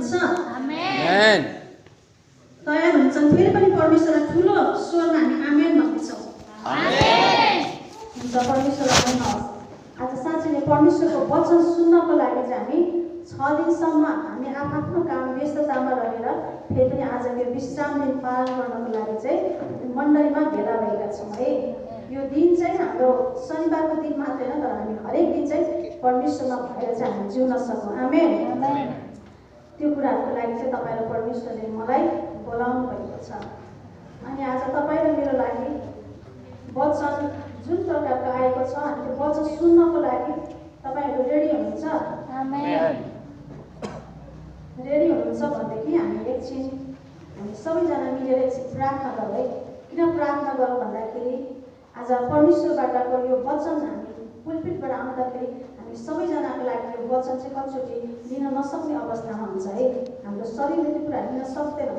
हुनुहुन्छ? आमेन। तयार हुन्छन्? फेरि पनि परमेश्वरलाई ठुलो स्वरमा हामी आमेन भन्नेछौँ। आमेन। हुन्छ, परमेश्वरलाई धन्यवाद। आज साँच्चै नै परमेश्वरको वचन सुन्नको लागि चाहिँ हामी 6 दिनसम्म हामी आफ्नो काम व्यस्ततामा रहेर फेरि पनि आज यो विश्राम दिन पालन गर्नको लागि चाहिँ मण्डलीमा भेला भएका छौँ है। यो दिन चाहिँ हाम्रो शनिबारको दिन मात्रै होइन, तर हामी हरेक दिन चाहिँ परमेश्वरमा भएर चाहिँ हामी जिउन सकौँ। आमेन। त्यो कुराहरूको लागि चाहिँ तपाईँ र परमेश्वरले मलाई बोलाउनु भएको छ। अनि आज तपाईँ र मेरो लागि वचन जुन प्रकारको आएको छ, अनि त्यो वचन सुन्नको लागि तपाईँहरू रेडी हुनुहुन्छ? रेडी हुनुहुन्छ भनेदेखि हामी एकछिन हामी सबैजना मिलेर एकछिन प्रार्थना गरौँ है। किन प्रार्थना गरौँ भन्दाखेरि आज परमेश्वरबाटको यो वचन हामी पुलपिटबाट आउँदाखेरि हामी सबैजनाको लागि यो वचन चाहिँ कतिचोटि लिन नसक्ने अवस्थामा हुन्छ है। हाम्रो शरीरले त्यो कुरा लिन सक्दैन,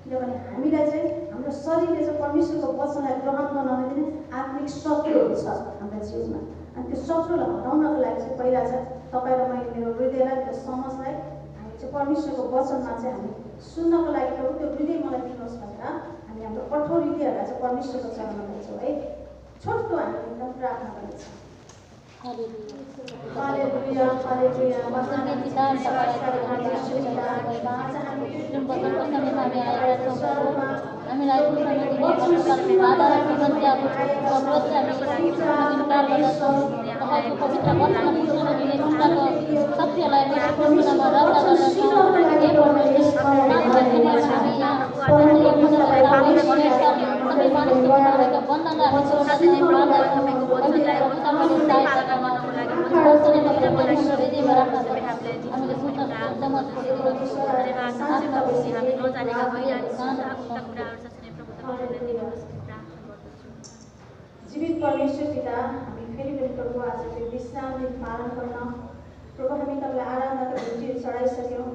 किनभने हामीलाई चाहिँ हाम्रो शरीरले चाहिँ परमेश्वरको वचनलाई ग्रहण गर्न नदिने आत्मिक शत्रुहरू छ हाम्रो जीवनमा। अनि त्यो शत्रुलाई हटाउनको लागि चाहिँ पहिला चाहिँ तपाईँ र मैले मेरो हृदयलाई, मेरो समाजलाई हामी चाहिँ परमेश्वरको वचनमा चाहिँ हामी सुन्नको लागि प्रभु त्यो हृदय मलाई दिनुहोस् भनेर हामी हाम्रो कठोर हृदयहरूलाई चाहिँ परमेश्वरको चरणमा ल्याउँछौँ है। छोटो हामी एकदम प्रार्थना गर्नेछौँ। हालेलुया, हालेलुया। स्वर्गीय पिता, हामीलाई तपाईँको पवित्र शक्तिहरूलाई जीवित परमेश्वर पिता, हामी फेरि पनि प्रभु आज त्यो विश्राम दिन पालन गर्न प्रभु हामी तपाईँलाई आराधनाको भेटीहरू चढाइसक्यौँ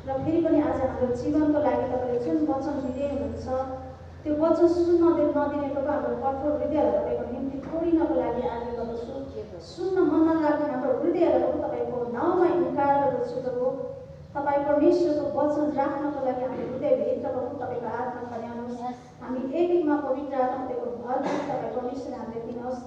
र फेरि पनि आज हाम्रो जीवनको लागि तपाईँले जुन वचन दिँदै हुनुहुन्छ त्यो वचन सुन्न नदिने प्रभु हाम्रो कठोर हृदयहरू तपाईँको निम्ति तोडिनको लागि आग्रह गर्दछु। सुन्न मन नलाग्ने हाम्रो हृदयहरू तपाईँको नाउँमा इन्कार गर्दछु प्रभु। तपाईँ परमेश्वरको वचन राख्नको लागि हाम्रो हृदयभित्र प्रभु तपाईँको हातमा खन्याउनुहोस्। हामी एक एकमा पवित्र आत्मा तपाईँको भर तपाईँ परमेश्वरले हामीले दिनुहोस्।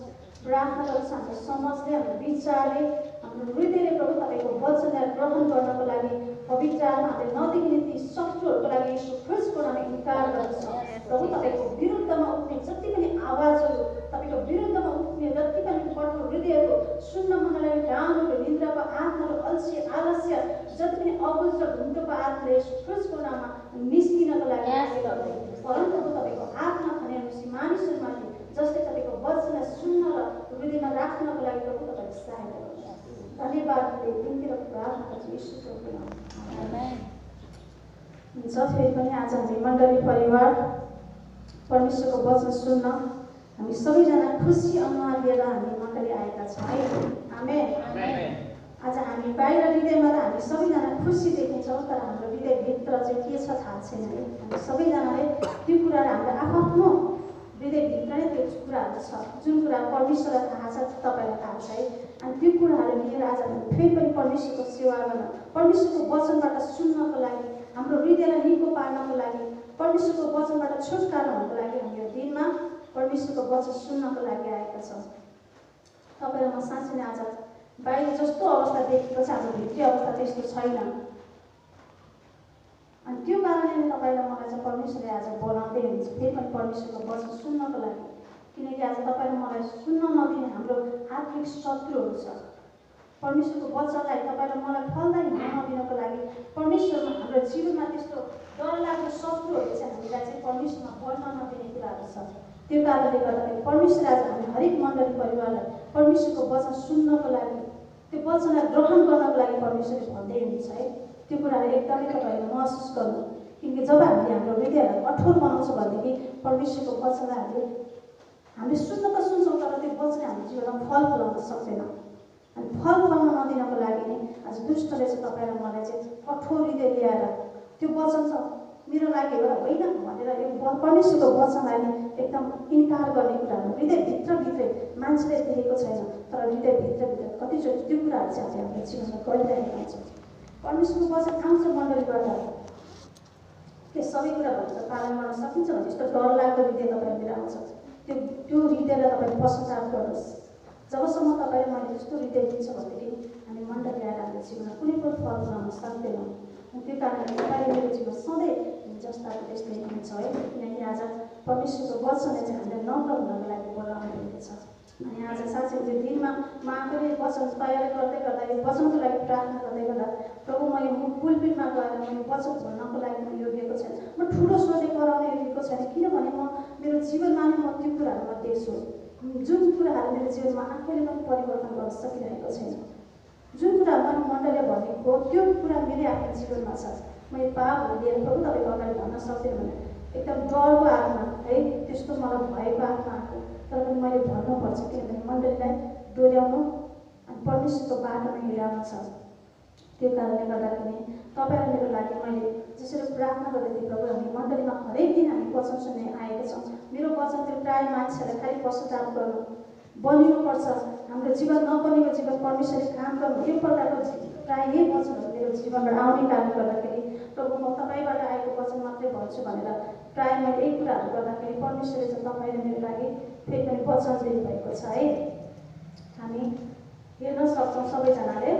प्रार्थना गर्छ हाम्रो समाजले, हाम्रो विचारले, हाम्रो हृदयले प्रभु तपाईँको वचनलाई ग्रहण गर्नको लागि पवित्र आत्मा हामीले नदेखिने ती शत्रुहरूको लागि यीशु ख्रिस्टको नाममा इन्कार गर्दछ। प्रभु तपाईँको विरुद्धमा उठ्ने जति पनि आवाजहरू, तपाईँको विरुद्धमा उठ्ने जति पनि कठोर हृदयहरू, सुन्न मन नलाग्ने डाउनहरू, निन्द्राको आत्माहरू, अल्छी आलस्य, जति पनि अबुझ र घुम्टोको आत्माले यीशु ख्रिस्टको नाममा निस्किनको लागि आग्रह गर्दै परन्तु तपाईँको आत्मा खन्याउनुहोस् मानिसहरूमाथि जसले तपाईँको वचनलाई सुन्न र हृदयमा राख्नको लागि प्रभु तपाईँले सहायता गर्नुहोस्। धन्यवाद दिन्छु र प्रार्थना गर्छु यीशुको नाममा। हुन्छ, फेरि पनि आज हामी मण्डली परिवार परमेश्वरको वचन सुन्न हामी सबैजना खुसी अनुहार लिएर हामी मण्डली आएका छौँ है। आमेन। आज हामी बाहिर हृदयमा त हामी सबैजना खुसी देखिन्छौँ, तर हाम्रो हृदयभित्र चाहिँ के छ थाहा छैन है। हामी सबैजनाले त्यो कुराहरू हाम्रो आफ्नो हृदयभित्र नै त्यो कुराहरू छ, जुन कुरा परमेश्वरलाई थाहा छ, तपाईँलाई थाहा छ है। अनि त्यो कुराहरू लिएर आज हामी फेरि पनि परमेश्वरको सेवा गर्न, परमेश्वरको वचनबाट सुन्नको लागि, हाम्रो हृदयलाई निको पार्नको लागि, परमेश्वरको वचनबाट छुटकारा हुनको लागि हामी यो दिनमा परमेश्वरको वचन सुन्नको लागि आएका छौँ। तपाईँ र म साँच्चै नै आज बाहिर जस्तो अवस्था देखेको छ, हाम्रो भित्री अवस्था त्यस्तो छैन। अनि त्यो कारणले तपाईँ र मलाई चाहिँ परमेश्वरले आज बोलाउँदै हुनुहुन्छ फेरि पनि परमेश्वरको वचन सुन्नको लागि, किनकि आज तपाईँ र मलाई सुन्न नदिने हाम्रो आत्मिक शत्रुहरू छ। परमेश्वरको वचनलाई तपाईँ र मलाई फल्दै हुन नदिनको लागि परमेश्वरमा हाम्रो जीवनमा त्यस्तो डरलाग्दो शत्रुहरू चाहिँ हामीलाई चाहिँ परमेश्वरमा बढ्न नदिने कुराहरू छ। त्यो कारणले गर्दाखेरि परमेश्वर आज हामी हरेक मण्डली परिवारलाई परमेश्वरको वचन सुन्नको लागि, त्यो वचनलाई ग्रहण गर्नको लागि परमेश्वरले भन्दै हुनुहुन्छ है। त्यो कुराहरू एकदमै तपाईँले महसुस गर्नु, किनकि जब हामीले हाम्रो हृदयलाई कठोर बनाउँछौँ भनेदेखि परमेश्वरको वचनलाई हामीले सुन्न त सुन्छौँ, तर त्यो वचन हाम्रो जीवनमा फल फलाउन सक्दैन। अनि फल फल्न नदिनको लागि नै आज दुष्टले चाहिँ तपाईँ र मलाई चाहिँ कठोर हृदय ल्याएर त्यो वचन छ मेरो लागि हो होइन भनेर यो परमेश्वरको वचनलाई नै एकदम इन्कार गर्ने कुराहरू हृदयभित्रभित्रै मान्छेले देखेको छैन, तर हृदयभित्रभित्र कतिचोटि त्यो कुराहरू चाहिँ हामीले हाम्रो जीवनमा गरिरहेका हुन्छौँ। परमेश्वरको वचन आउँछ मण्डलीबाट के सबै कुरा भन्छ पालन गर्न सकिन्छ भने यस्तो डरलाग्दो हृदय तपाईँहरूले आउँछ त्यो हृदयलाई तपाईँले पश्चाताप गर्नुहोस्। जबसम्म तपाईँले मैले त्यस्तो हृदय दिन्छ भनेदेखि हामी मण्डली आएर हाम्रो जीवनमा कुनै पनि फल पाउन सक्दैनौँ। त्यो कारणले तपाईँले मेरो जीवन सधैँ जस्ताको त्यस्तै हुनेछ है, किनकि आज परमेश्वरको वचनले चाहिँ हामीलाई नम्र हुनको लागि बोलाउनु भएको छ। अनि आज साँच्चै यो दिनमा म आफैले वचन तयारी गर्दै गर्दा यो वचनको लागि प्रार्थना गर्दै गर्दा प्रभु मैले पुलपिटमा गएर मैले वचन भन्नको लागि म योग्यको छैन, म ठुलो सोधे कराउन योग्यको छैन, किनभने म मेरो जीवनमा नै म त्यो कुराहरू म देख्छु जुन कुराहरू मेरो जीवनमा आफैले पनि परिवर्तन गर्न सकिरहेको छैन। जुन कुरा मैले मण्डलीले भनेको त्यो कुरा मेरो आफ्नो जीवनमा छ। मैले पापहरू लिएर प्रभु तपाईँको अगाडि भन्न सक्दिनँ भने एकदम डरको आत्मा है, त्यस्तो मलाई भएको आत्मा आएको, तर पनि मैले भन्नुपर्छ किनभने मण्डलीलाई डोर्याउनु अनि परमेश्वरको बाटोमा हिँडाउनु छ। त्यो कारणले गर्दाखेरि तपाईँहरू मेरो लागि मैले जसरी प्रार्थना गर्दै थिएँ प्रभु हामी मण्डलीमा हरेक दिन हामी वचन सुन्ने आएका छौँ। मेरो वचन त्यो प्रायः मान्छेहरूलाई खालि पश्चाताप गर्नु बनिनुपर्छ, हाम्रो जीवन नबनेको जीवन परमेश्वरले काम गर्नु यो प्रकारको प्रायः यही वचनहरू मेरो जीवनबाट आउने कारणले गर्दाखेरि प्रभु म तपाईँबाट आएको वचन मात्रै भन्छु भनेर प्रायः मैले यही कुराहरू गर्दाखेरि परमेश्वरले चाहिँ तपाईँले मेरो लागि फेरि पनि वचन दिनुभएको छ है। हामी हेर्न सक्छौँ सबैजनाले,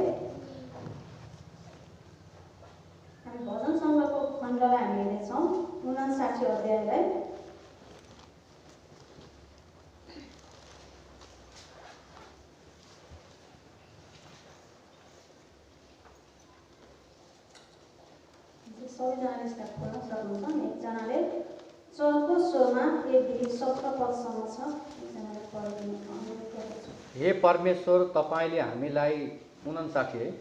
हामी भजन सङ्घको खण्डलाई हामी हेर्नेछौँ 59 अध्यायलाई। सबैजनाले यसलाई पढ्न सक्नुहुन्छ। एकजनाले 4को स्वरमा 1 देखि 17 पदसम्म छ, एकजनाले पढिदिनु अनुरोध गर्दछु। हे परमेश्वर तपाईँले हामीलाई 59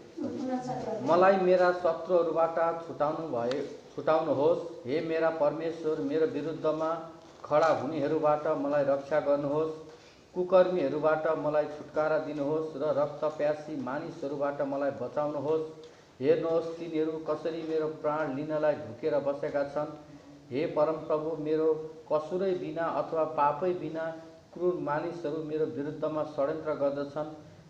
मलाई मेरा शत्रुहरूबाट छुटाउनुहोस्। हे मेरा परमेश्वर मेरो विरुद्धमा खडा हुनेहरूबाट मलाई रक्षा गर्नुहोस्। कुकर्मीहरूबाट मलाई छुटकारा दिनुहोस् र रक्तप्यासी मानिसहरूबाट मलाई बचाउनुहोस्। हेर्नुहोस् तिनीहरू कसरी मेरो प्राण लिनलाई ढुकेर बसेका छन्। हे परमप्रभु मेरो कसुरै बिना अथवा पापै बिना क्रूर मानिसहरू मेरो विरुद्धमा षड्यन्त्र गर्दछन्।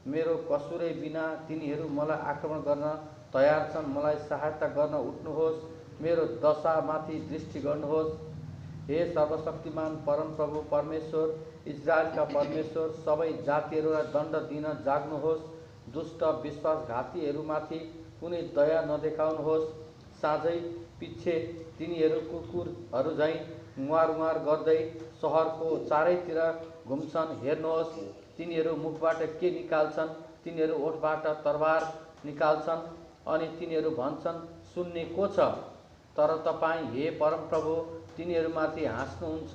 मेरो कसुरै बिना तिनीहरू मलाई आक्रमण गर्न तयार छन्। मलाई सहायता गर्न उठ्नुहोस्, मेरो दशामाथि दृष्टि गर्नुहोस्। हे सर्वशक्तिमान परमप्रभु परमेश्वर इजरायलका परमेश्वर सबै जातिहरूलाई दण्ड दिन जाग्नुहोस्। दुष्ट विश्वासघातीहरूमाथि कुनै दया नदेखाउनुहोस्। साँझै पिच्छे तिनीहरू कुकुरहरू झैँ ङ्वार गर्दै सहरको चारैतिर घुम्छन्। हेर्नुहोस् तिनीहरू मुखबाट के निकाल्छन्, तिनीहरू ओठबाट तरबार निकाल्छन् अनि तिनीहरू भन्छन् सुन्ने को छ। तर तपाईँ हे परमप्रभु तिनीहरूमाथि हाँस्नुहुन्छ,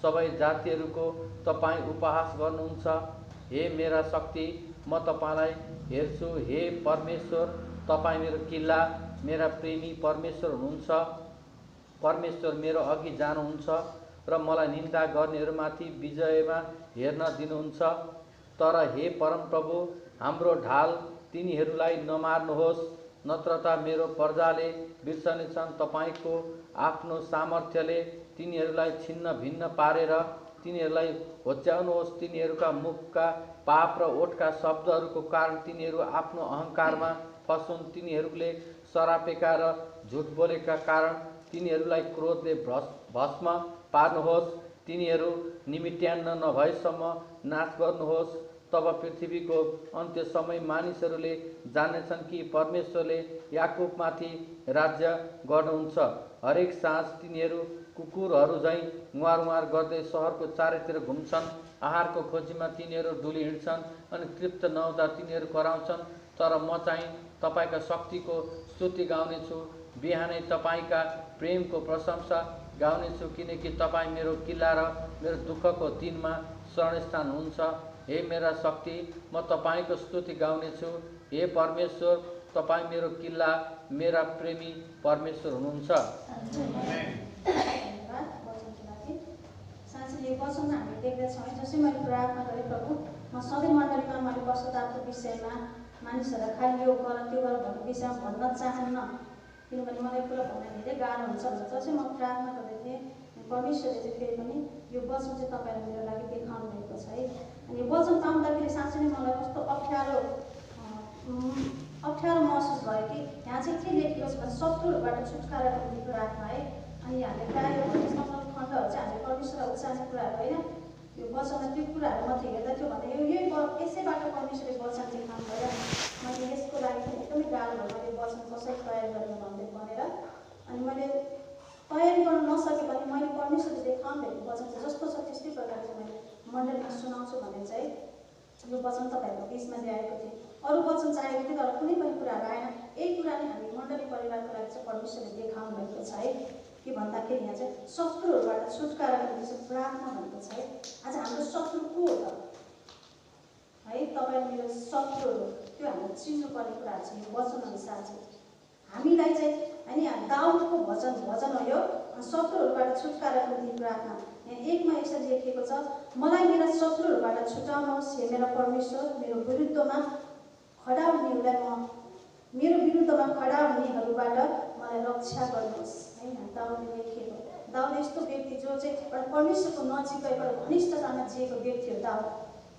सबै जातिहरूको तपाईँ उपहास गर्नुहुन्छ। हे मेरा शक्ति म तपाईँलाई हेर्छु। हे परमेश्वर तपाईँ मेरो किल्ला मेरा प्रेमी परमेश्वर हुनुहुन्छ। परमेश्वर मेरो अघि जानुहुन्छ र मलाई निन्दा गर्नेहरूमाथि विजयमा हेर्न दिनुहुन्छ। तर हे परमप्रभु हाम्रो ढाल तिनीहरूलाई नमार्नुहोस्, नत्र त मेरो प्रजाले बिर्सनेछन्। तपाईँको आफ्नो सामर्थ्यले तिनीहरूलाई छिन्न भिन्न पारेर तिनीहरूलाई होच्याउनुहोस्। तिनीहरूका मुखका पाप र ओठका शब्दहरूको कारण तिनीहरू आफ्नो अहङ्कारमा फसुन्। तिनीहरूले सरापेका र झुट बोलेका कारण तिनीहरूलाई क्रोधले भस्म पार्नुहोस्। तिनीहरू निमित्यान्न नभएसम्म नाश गर्नुहोस्। तब पृथ्वीको अन्त्यसम्म मानिसहरूले जान्नेछन् कि परमेश्वरले याकुबमाथि राज्य गर्नुहुन्छ। हरेक साँझ तिनीहरू कुकुरहरू झैँ ङ्वार गर्दै सहरको चारैतिर घुम्छन्। आहारको खोजीमा तिनीहरू डुली हिँड्छन् अनि तृप्त नहुँदा तिनीहरू कराउँछन्। तर म चाहिँ तपाईँका शक्तिको स्तुति गाउनेछु, बिहानै तपाईँका प्रेमको प्रशंसा गाउनेछु, किनकि तपाईँ मेरो किल्ला र मेरो दुःखको दिनमा शरणस्थान हुनुहुन्छ। हे मेरा शक्ति म तपाईँको स्तुति गाउनेछु। हे परमेश्वर तपाईँ मेरो किल्ला मेरा प्रेमी परमेश्वर हुनुहुन्छ। साँच्चै यो वचनमा हामी देख्दछौँ जसै मैले प्रार्थना गरेँ प्रभु म सधैँ मण्डलीमा मैले पश्चातापको विषयमा मानिसहरूलाई खालि यो गर त्यो गर भन्ने विषयमा भन्न चाहन्न, किनभने मलाई कुरा भन्न धेरै गाह्रो हुन्छ। जसै म प्रार्थना गर्दै थिएँ परमेश्वरले चाहिँ फेरि पनि यो वचन चाहिँ तपाईँले मेरो लागि देखाउनु भएको छ है। अनि यो वचन पाउँदाखेरि साँच्चै नै मलाई कस्तो अप्ठ्यारो अप्ठ्यारो महसुस भयो कि यहाँ चाहिँ के लेखेको छ भने शत्रुहरूबाट छुटकाराको निम्ति प्रार्थना है। अनि हामीले प्रायः सफल खण्डहरू चाहिँ हामीले परमेश्वरलाई उचाल्ने कुराहरू होइन, यो वचनमा त्यो कुराहरू मात्रै हेर्दा थियो भने यसैबाट परमेश्वरले वचन देखाउनु भयो। मैले यसको लागि पनि एकदमै गाह्रो भयो, मैले वचन कसरी तयार गर्नु भनेर। अनि मैले तयारी गर्न नसके पनि मैले परमेश्वरले देखाउनु भएको वचन चाहिँ जस्तो छ त्यस्तै प्रकारले मैले मण्डलीमा सुनाउँछु भनेर चाहिँ यो वचन तपाईँहरूको बिचमा ल्याएको थिएँ। अरू वचन चाहिएको थियो तर कुनै पनि कुराहरू आएन। यही कुरा नै हामी मण्डली परिवारको लागि चाहिँ परमेश्वरले देखाउनु भएको छ है। के भन्दाखेरि यहाँ चाहिँ शत्रुहरूबाट छुटकाराको निम्ति प्रार्थना भनेको छ है। आज हाम्रो शत्रु को हो त है? तपाईँ मेरो शत्रुहरू त्यो हामीले चिन्नुपर्ने कुराहरू छ। यो वचनअनुसार चाहिँ हामीलाई चाहिँ होइन, यहाँ दाउदको भजन हो यो, शत्रुहरूबाट छुटकाराको निम्ति प्रार्थना। यहाँ 1 मा यसरी लेखिएको छ, मलाई मेरा शत्रुहरूबाट छुटाउनुहोस् हे मेरा परमेश्वर, मेरो विरुद्धमा खडा हुनेहरूबाट मलाई रक्षा गर्नुहोस्। है दाउदले लेखिएको। दाउद यस्तो व्यक्ति जो चाहिँ एउटा परमेश्वरको नजिकैबाट घनिष्ठतामा जिएको व्यक्ति हो। दाउद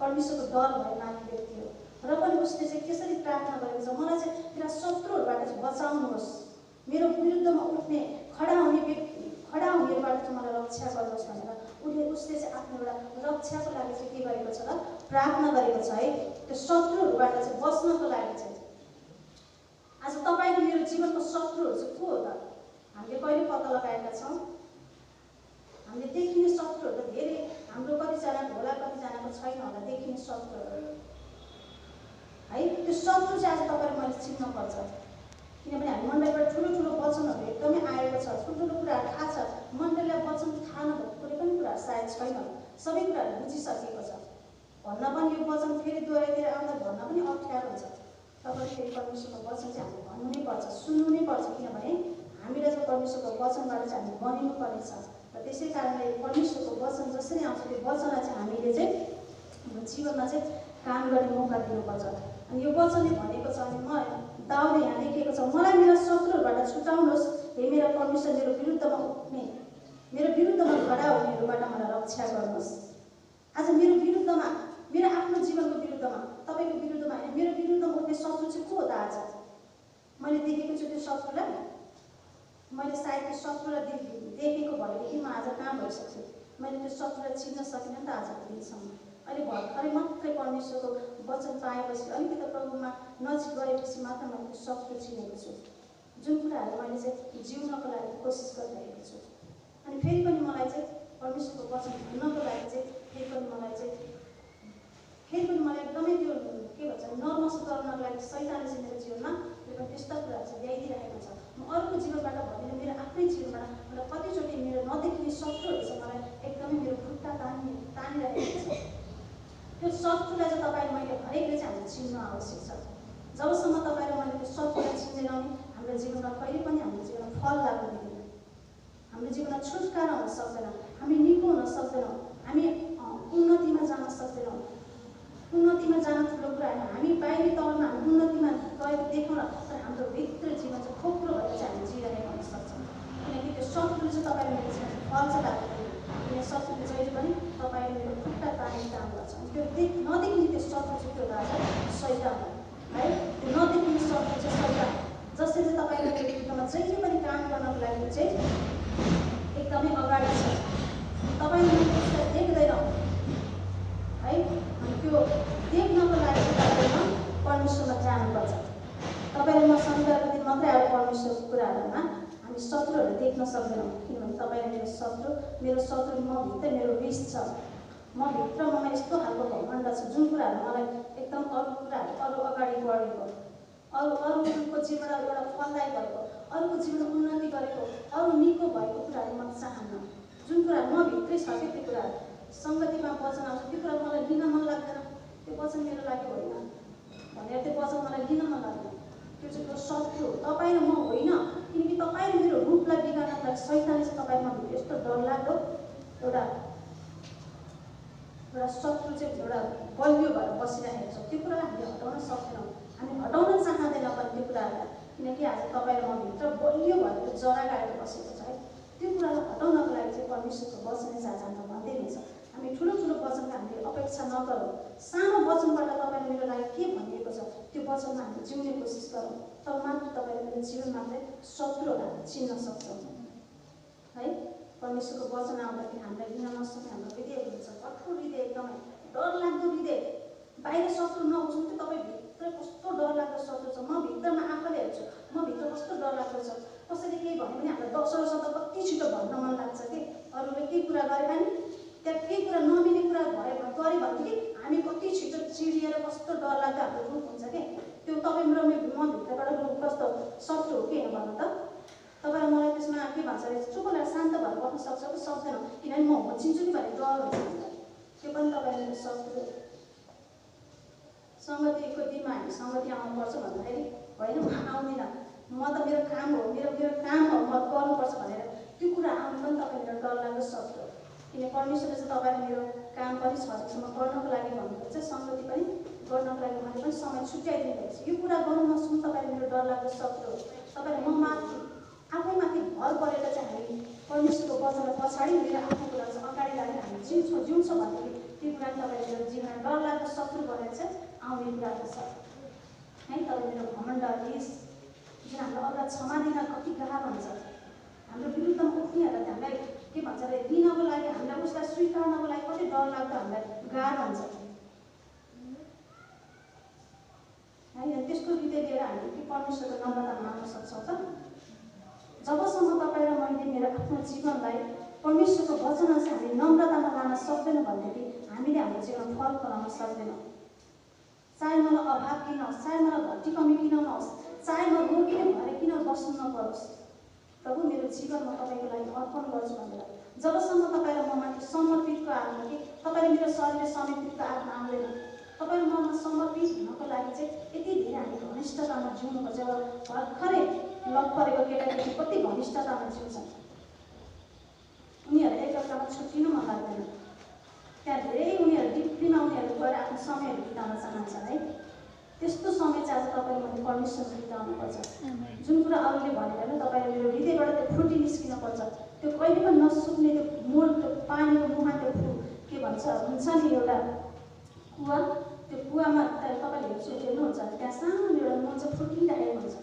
परमेश्वरको डर भएर मान्ने व्यक्ति हो। र पनि उसले चाहिँ त्यसरी प्रार्थना गरेको छ, मलाई चाहिँ मेरा शत्रुहरूबाट चाहिँ बचाउनुहोस्, मेरो विरुद्धमा उठ्ने खडा हुनेहरूबाट चाहिँ मलाई रक्षा गर्नुहोस् भनेर उसले चाहिँ आफ्नो एउटा रक्षाको लागि चाहिँ के गरेको छ र प्रार्थना गरेको छ है। त्यो शत्रुहरूबाट चाहिँ बच्नको लागि चाहिँ आज तपाईँको मेरो जीवनको शत्रुहरू चाहिँ को हो त? हामीले कहिले पत्ता लगाएका छौँ? हामीले देखिने शत्रुहरू त धेरै, हाम्रो कतिजनाको होला कतिजनाको छैन होला देखिने शत्रुहरू है। त्यो शत्रु चाहिँ आज तपाईँले मैले चिन्नुपर्छ। किनभने हामी मण्डलीबाट ठुलो वचनहरू एकदमै आएको छ, ठुलो कुराहरू थाहा छ। मण्डलीलाई वचन थाहा नभएको कुनै पनि कुराहरू सायद छैन, सबै कुराहरू बुझिसकेको छ। भन्न पनि यो वचन फेरि दोहोऱ्याइदिएर आउँदा भन्न पनि अप्ठ्यारो हुन्छ। तपाईँले फेरि परमेश्वरको वचन चाहिँ हामीले भन्नु नै पर्छ, सुन्नु नै पर्छ। किनभने हामीलाई चाहिँ परमेश्वरको वचनबाट चाहिँ हामी बनिनु पर्नेछ। र त्यसै कारणले परमेश्वरको वचन जसरी आउँछ त्यो वचनलाई चाहिँ हामीले चाहिँ हाम्रो जीवनमा चाहिँ काम गर्ने मौका दिनुपर्छ। अनि यो वचनले भनेको छ, अनि दाउदले यहाँ लेखेको छ, मलाई मेरा शत्रुहरूबाट छुटाउनुहोस् हे मेरा परमेश्वर, मेरो विरुद्धमा खडा हुनेहरूबाट मलाई रक्षा गर्नुहोस्। आज मेरो विरुद्धमा, मेरो आफ्नो जीवनको विरुद्धमा, तपाईँको विरुद्धमा होइन, मेरो विरुद्धमा उठ्ने शत्रु चाहिँ को हो त? आज मैले देखेको छु त्यो शत्रुलाई, मैले सायद त्यो शत्रुलाई देखेको भएदेखि म आज कहाँ भइसक्छु। मैले त्यो शत्रुलाई चिन्न सकिनँ नि त आजको दिनसम्म। अहिले भर्खरै मात्रै परमेश्वरको वचन पाएपछि, अलिकति प्रभुमा नजिक गएपछि मात्र मैले त्यो शत्रु चिनेको छु, जुन कुराहरू मैले चाहिँ जिउनको लागि कोसिस गरिरहेको छु। अनि फेरि पनि मलाई चाहिँ परमेश्वरको वचन भन्नको लागि चाहिँ फेरि पनि मलाई एकदमै त्यो के भन्छ नर्भस गर्नको लागि शैतानले चाहिँ मेरो जीवनमा त्यो पनि त्यस्ता कुराहरू चाहिँ ल्याइदिइरहेको छ। म अरूको जीवनबाट भन्दिनँ, मेरो आफ्नै जीवनबाट मलाई कतिचोटि मेरो नदेखिने शत्रुहरू चाहिँ मलाई एकदमै मेरो खुट्टा तानिरहेको छ। त्यो शत्रुलाई चाहिँ तपाईँले मैले हरेकले चाहिँ हामीले चिन्न आवश्यक छ। जबसम्म तपाईँले मैले त्यो शत्रुलाई चिन्दैनौँ नि हाम्रो जीवनमा कहिले पनि हाम्रो जीवनमा फल लाग्न दिँदैन, हाम्रो जीवनमा छुटकारा हुन सक्दैन, हामी निको हुन सक्दैनौँ, हामी उन्नतिमा जान सक्दैनौँ। उन्नतिमा जान ठुलो कुरा होइन, हामी बाहिरी तौरमा हामी उन्नतिमा गएको देखौँ न, तर हाम्रो भित्र जीवन चाहिँ खोक्रो भएर चाहिँ हामी जिइरहेको हुन सक्छौँ। किनकि त्यो शत्रुले चाहिँ तपाईँले मेरो जीवन फल चाहिँ लाग्दैन। किन शत्रुले जहिले पनि तपाईँले मेरो खुट्टा तान्ने काम गर्छ। त्यो नदेखिने त्यो शत्रु चाहिँ त्यो राजा शैतान हो है। त्यो नदेखिने शत्रु चाहिँ शैतान, जसले चाहिँ तपाईँले त्यो विरुद्धमा जहिले पनि काम गर्नको लागि चाहिँ एकदमै अगाडि छ। तपाईँले त्यसलाई देख्दैनौँ है। अनि त्यो देख्नको लागि चाहिँ तपाईँमा परमेश्वरमा जानुपर्छ। तपाईँले म शनिबारको दिन मात्रै आएर परमेश्वरको कुराहरूमा हामी शत्रुहरू देख्न सक्दैनौँ। किनभने तपाईँले मेरो शत्रु मभित्र मेरो विष छ, मभित्रमा यस्तो खालको घमण्ड छ, जुन कुराहरू मलाई एकदम अरू कुराहरू अरू अगाडि बढेको, अरूको जीवनमा एउटा फलदायी भएको, अरूको जीवनमा उन्नति गरेको, अरू निको भएको कुराहरू म चाहन्न। जुन कुराहरू मभित्रै छ कि त्यो कुराहरू सङ्गतिमा वचन आउँछ, त्यो कुरा मलाई लिन मन लाग्दैन, त्यो वचन मेरो लागि होइन भनेर त्यो वचन मलाई लिन मन लाग्दैन। त्यो चाहिँ त्यो शत्रु तपाईँ र म होइन। किनकि तपाईँले मेरो रूपलाई बिगार्नको लागि शैतानले चाहिँ तपाईँमा भित्र यस्तो डरलाग्दो एउटा शत्रु चाहिँ एउटा बलियो भएर बसिरहेको छ। त्यो कुरा हामीले हटाउन सक्दैनौँ, हामी हटाउन चाहँदैनौँ पनि त्यो कुराहरूलाई। किनकि आज तपाईँ र म भित्र बलियो भएर जरा गाडेर बसेको छ है। त्यो कुरालाई हटाउनको लागि चाहिँ परमेश्वरको वचनले आज हामीलाई भन्दै हुनुहुन्छ, हामी ठुलो ठुलो वचनका हामीले अपेक्षा नगरौँ। सानो वचनबाट तपाईँले मेरो लागि के भनिएको छ त्यो वचनमा हामीले जिउने कोसिस गरौँ। तब मात्र तपाईँले मेरो जीवनमा चाहिँ शत्रुहरू हामीले चिन्न सक्छौँ है। परमेश्वरको वचन आउँदाखेरि हामीलाई लिन नसक्ने हाम्रो हृदय हुन्छ, कठोर हृदय, एकदमै डरलाग्दो हृदय। बाहिर शत्रु नहोस् त्यो तपाईँ भित्र कस्तो डरलाग्दो शत्रु छ। म भित्रमा आफैले हेर्छु म भित्र कस्तो डरलाग्दो छ। कसैले केही भन्यो भने हामीलाई 10 शब्द कति छिटो भन्न मन लाग्छ कि अरूले केही कुरा गरे पनि त्यहाँ केही कुरा नमिल्ने कुरा गरे भनेदेखि हामी कति छिटो चिडिएर कस्तो डरलाग्दो हाम्रो रूप हुन्छ कि त्यो तपाईँ मेरो म भित्रबाट रूप कस्तो शत्रु हो कि होइन भन्नु त। तपाईँ मलाई त्यसमा के भन्छ अरे चुप लागेर शान्त भएर बस्न सक्छ कि सक्दैन, किनभने म होचिन्छु कि भन्ने डर हुन्छ। त्यो पनि तपाईँले मेरो शत्रु। सङ्गतिको दिनमा हामी सङ्गति आउनुपर्छ भन्दाखेरि होइन म आउँदिनँ, म त मेरो काम हो, मेरो काम हो, म गर्नुपर्छ भनेर त्यो कुरा आउनु पनि तपाईँ मेरो डरलाग्दो शत्रु। किन परमेश्वरले चाहिँ तपाईँले मेरो काम पनि छ जसम्म गर्नको लागि भन्नुहुन्छ, सङ्गति पनि गर्नको लागि मैले पनि समय छुट्याइदिनु भएको छ। यो कुरा गर्नु नसक्नु तपाईँले मेरो डरलाग्दो शत्रु। तपाईँले म माथि आफैमाथि भर परेर चाहिँ हामी परमेश्वरको वचनलाई पछाडि लिएर आफ्नो कुरा चाहिँ अगाडि लागेर हामी जिउँछौँ भनेदेखि त्यो कुरा तपाईँले मेरो जीवनमा डरलाग्दो शत्रु बनेर चाहिँ आउने कुराहरू छ है। तपाईँ मेरो घमण्ड, रिस जुन हाम्रो अगाडि क्षमा दिन कति गाह्रो हुन्छ। हाम्रो विरुद्धमा उठ्नेहरूलाई हामीलाई के भन्छ अरे दिनको लागि हामीलाई उसलाई स्वीकार्नको लागि कति डरलाग्दो हामीलाई गाह्रो हुन्छ है। त्यसको हृदय लिएर हामी के परमेश्वरको नम्रतामा आउन सक्छौँ त? जबसम्म तपाईँ र मैले मेरो आफ्नो जीवनलाई परमेश्वरको वचनमा चाहिँ हामी नम्रतामा लान सक्दैनौँ भनेदेखि हामीले हाम्रो जीवन फल फलाउन सक्दैनौँ। चाहे मलाई अभाव किन होस्, चाहे मलाई घटी कमी किन नहोस्, चाहे म रोगिने भएर किन बस्नु नपरोस्, प्रभु मेरो जीवन म तपाईँको लागि अर्पण गर्छु भनेर जबसम्म तपाईँलाई म माथि समर्पितको आत्मा कि तपाईँले मेरो शरीर समर्पितको आत्मा आउँदैन। तपाईँ ममा समर्पित हुनको लागि चाहिँ यति धेरै हामी घनिष्ठतामा जिउनुपर्छ। अब भर्खरै लग परेको केटाकेटी कति घनिष्ठतामा जिउँछन्, उनीहरू एकअर्कामा छुट्टिनु मन लाग्दैन। त्यहाँ धेरै उनीहरू डिप्लीमा उनीहरू गएर आफ्नो समयहरू बिताउन चाहन्छन् है। त्यस्तो समय चाहिँ आज तपाईँले मैले परमेश्वरमा बिताउनुपर्छ। जुन कुरा अरूले भनेको होइन तपाईँले मेरो हृदयबाट त्यो फुटी निस्किनुपर्छ। त्यो कहिले पनि नसुक्ने त्यो मूल त्यो पानीको मुहान त्यो के भन्छ हुन्छ नि एउटा कुवा, त्यो कुवामा तपाईँले हेर्नुहुन्छ त्यहाँ सानो एउटा मूल चाहिँ फुटिरहेको हुन्छ।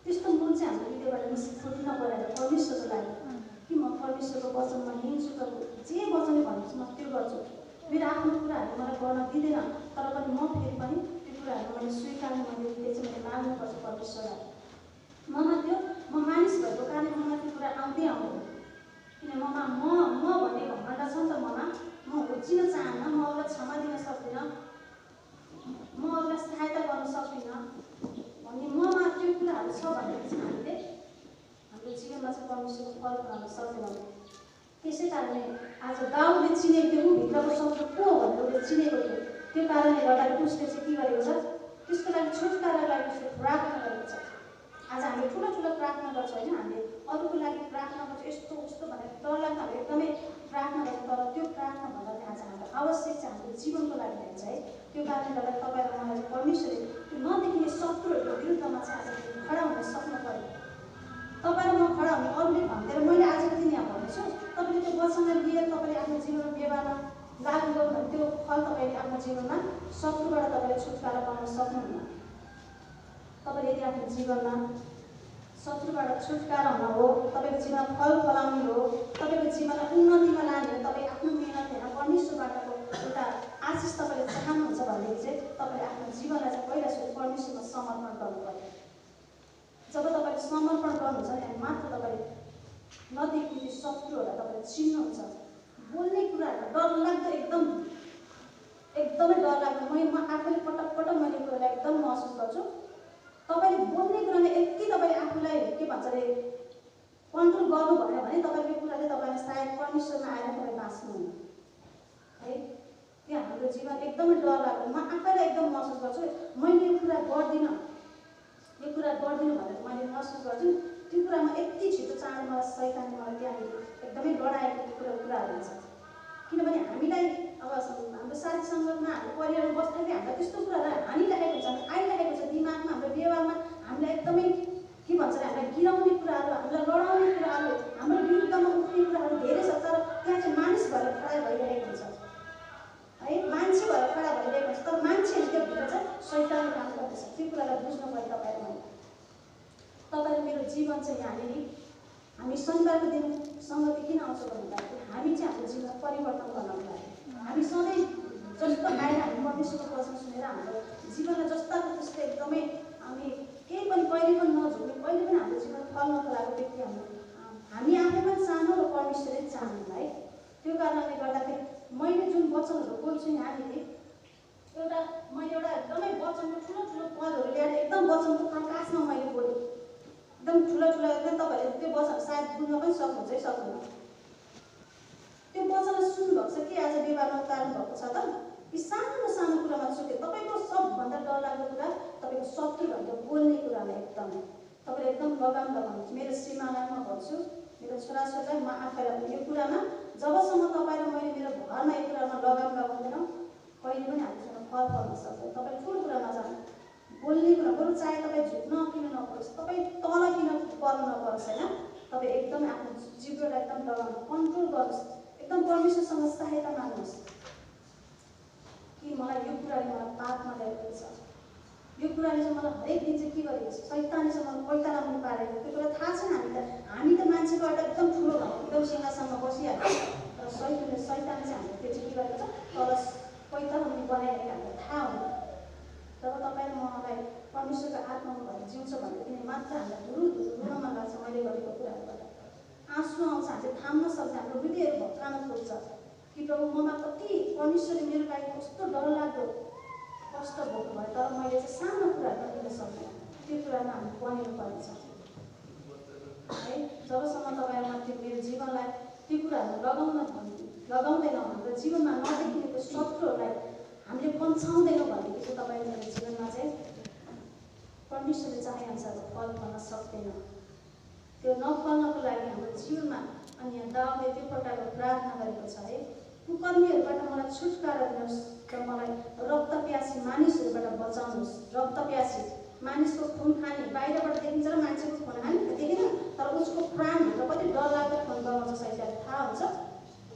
त्यस्तो मूल चाहिँ हाम्रो हृदयबाट फुटिन परेर परमेश्वरको लागि कि म परमेश्वरको वचनमा हिँड्छु, त जे वचनले भनेको म त्यो गर्छु। मेरो आफ्नो कुराहरू मलाई गर्न दिँदैन, तर पनि म फेरि पनि त्यो कुराहरू मैले स्वीकार्नु, मैले हृदय चाहिँ मैले माग्नुपर्छ परमेश्वरलाई। ममा त्यो म मानिस भएको कारणले ममा त्यो कुरा आउँदै आउँदैन। किन ममा म भन्ने घमण्ड छ नि त ममा, म होचिन चाहन्न, म अरूलाई क्षमा दिन सक्दिनँ, म अरूलाई सहायता गर्न सक्दिनँ भन्ने ममा त्यो कुराहरू छ भनेदेखि चाहिँ हामीले हाम्रो जीवनमा चाहिँ परमेश्वरको फल फलाउन सक्दैनौँ। त्यसै कारणले आज दाउदले चिनेको थियो भित्रको शत्रु को हो भनेर उसले चिनेको थियो। त्यो कारणले गर्दाखेरि उसले चाहिँ के गरेको छ, त्यसको लागि छुटकाराको लागि उसले प्रार्थना गरेको छ। आज हामीले ठुलो ठुलो प्रार्थना गर्छौँ होइन, हामीले अरूको लागि प्रार्थना गर्छौँ यस्तो उस्तो भनेर डरलाग्दो हामीले एकदमै प्रार्थना गर्छौँ, तर त्यो प्रार्थना भन्दा चाहिँ आज हाम्रो आवश्यक चाहिँ हाम्रो जीवनको लागि हुन्छ है। त्यो कारणले गर्दा तपाईँ र मलाई चाहिँ परमेश्वरले त्यो नदेखिने शत्रुहरूको विरुद्धमा चाहिँ आज खडा हुन सक्नु पऱ्यो। तपाईँ र म खडा हुने अरूले भन्दैन, मैले आजको दिन यहाँ भन्दैछु, तपाईँले त्यो वचनलाई लिएर तपाईँले आफ्नो जीवन व्यवहारमा लागु गर्नु भने त्यो फल तपाईँले आफ्नो जीवनमा शत्रुबाट तपाईँले छुटकारा पाउन सक्नुहुन्न। तपाईँले यदि आफ्नो जीवनमा शत्रुबाट छुटकारा हुन हो, तपाईँको जीवनमा फल फलाउने हो, तपाईँको जीवनमा उन्नतिमा लाने हो, तपाईँ आफ्नो मेहनत हेरेर परमेश्वरबाटको एउटा आशिष तपाईँले चाहनुहुन्छ भनेदेखि चाहिँ तपाईँले आफ्नो जीवनलाई चाहिँ पहिला सुरु परमेश्वरमा समर्पण गर्नु पर्यो। जब तपाईँले समर्पण गर्नुहुन्छ त्यहाँ मात्र तपाईँले नदेखिने शत्रुहरूलाई तपाईँले चिन्नुहुन्छ। बोल्ने कुराहरू डरलाग्दो एकदमै डरलाग्दो म आफैले पटक पटक मैले कुरालाई एकदम महसुस गर्छु। तपाईँले बोल्ने कुरामा यति तपाईँले आफूलाई के भन्छ अरे कन्ट्रोल गर्नु भएन भने तपाईँको कुराले तपाईँले सायद परमेश्वरमा आएर तपाईँ बाँच्नुहुन्न है। त्यो हाम्रो जीवन एकदमै डरलाग्दो, म आफैलाई एकदम महसुस गर्छु। मैले यो कुरा गर्दिनँ भनेर मैले महसुस गर्छु। त्यो कुरामा यति छिटो चाँडो मलाई शैतानले मलाई त्यहाँनिर एकदमै डराएको कुराहरू हुन्छ। किनभने हामीलाई अब हाम्रो साथी सङ्गतमा हाम्रो परिवारमा बस्दाखेरि हामीलाई त्यस्तो कुराहरू हानिरहेको हुन्छ, आइरहेको छ दिमागमा, हाम्रो व्यवहारमा हामीलाई एकदमै के भन्छ अरे हामीलाई गिराउने कुराहरू, हामीलाई लडाउने कुराहरू, हाम्रो विरुद्धमा उठ्ने कुराहरू धेरै छ। तर त्यहाँ चाहिँ मानिस भएर खडा भइरहेको हुन्छ। हामी शनिबारको दिन सङ्गति किन आउँछ भन्दाखेरि हामी चाहिँ हाम्रो जीवन परिवर्तन गर्नको लागि हामी सधैँ जस्तो आएर हामी परमेश्वरको वचन सुनेर हाम्रो जीवनलाई जस्ताको त्यस्तो एकदमै हामी केही पनि कहिले पनि नझुक्ने कहिले पनि हाम्रो जीवन फल्नको लागि व्यक्ति हामी आफै पनि चाहनु र परमेश्वरले चाहनु है। त्यो कारणले गर्दाखेरि मैले जुन वचनहरू बोल्छु यहाँनिर मैले एउटा एकदमै वचनको ठुलो ठुलो पदहरू ल्याएर एकदम वचनको प्रकाशमा मैले बोलेँ एकदम ठुलो ठुलो एकदम तपाईँहरूले त्यो वचन सायद बुझ्न पनि सक्नुहुन्छ है सक्नुहुन्न। त्यो वचनलाई सुन्नुभएको छ कि आज व्यवहारमा उतार्नु भएको छ त यी सानो सानो कुरामा चुके तपाईँको सबभन्दा डरलाग्दो कुरा तपाईँको शत्रुभन्दा बोल्ने कुरालाई एकदमै तपाईँले एकदम लगाम लगाउनुहुन्छ। मेरो श्रीमानलाई म भन्छु मेरो छोराछोरीलाई म आफैलाई यो कुरामा जबसम्म तपाईँ र मैले मेरो घरमा यो कुरामा लगाम लगाउँदैनौँ कहिले पनि हामीसँग फल पर्न सक्दैन। तपाईँ ठुलो कुरा नजानु बोल्ने कुरा बरु चाहे तपाईँ झुक्न किन नपरोस् तपाईँ तल किन पर्नु नपरोस् होइन तपाईँ एकदम आफ्नो जिब्रोलाई एकदम लगाउनु कन्ट्रोल गर्नुहोस् एकदम परमेश्वरसँग सहायता माग्नुहोस् कि मलाई यो कुराले मलाई पापमा ल्याएको छ यो कुराले चाहिँ मलाई हरेक दिन चाहिँ के गरेको छ शैतानले चाहिँ मलाई पैताला पनि पारेको त्यो कुरा थाहा छैन। हामी त मान्छेको एउटा एकदम ठुलो भएको एकदम सिंहासनमा बसिहाल्छ तर शैतानले चाहिँ हामीले त्यो चाहिँ के गरेको छ तर पैताला पनि बनाइरहेको हामीलाई थाहा हुँदैन। जब तपाईँ र मलाई परमेश्वरको आत्मामा भएर जिउँछ भनेदेखि मात्र हामीलाई धुरु धुरुमा मन लाग्छ मैले गरेको कुराहरूबाट आँसु आउँछ हामीले थाम्न सक्छ हाम्रो हृदयहरू भत्काउन खोज्छ कि प्रभु ममा कति परमेश्वरले मेरो लागि कस्तो डरलाग्दो कष्ट भोग्नु भयो तर मैले चाहिँ सानो कुराहरू दिन सक्दैन त्यो कुरामा हामी बनिनु पर्नेछ है। जबसम्म तपाईँहरूमा त्यो मेरो जीवनलाई त्यो कुराहरू लगाउँदैनौँ हाम्रो जीवनमा नदेखिने त्यो शत्रुहरूलाई हामीले पन्छाउँदैनौँ भनेदेखि चाहिँ तपाईँले मेरो जीवनमा चाहिँ परमेश्वरले चाहेअनुसारको फल फल्न सक्दैन। त्यो नफल्नको लागि हाम्रो जीवनमा अनि यहाँ दाउदले त्यो प्रकारको प्रार्थना गरेको छ है कुकर्मीहरूबाट मलाई छुटकारा दिनुहोस् र मलाई रक्त प्यासी मानिसहरूबाट बचाउनुहोस्। रक्त प्यासी मानिसको खुन खाने बाहिरबाट देखिन्छ र मान्छेको खुन खाने देखेन तर उसको प्राणभन्दा कति डरलाग्दो खुन बगाउँछ शैतानले थाहा हुन्छ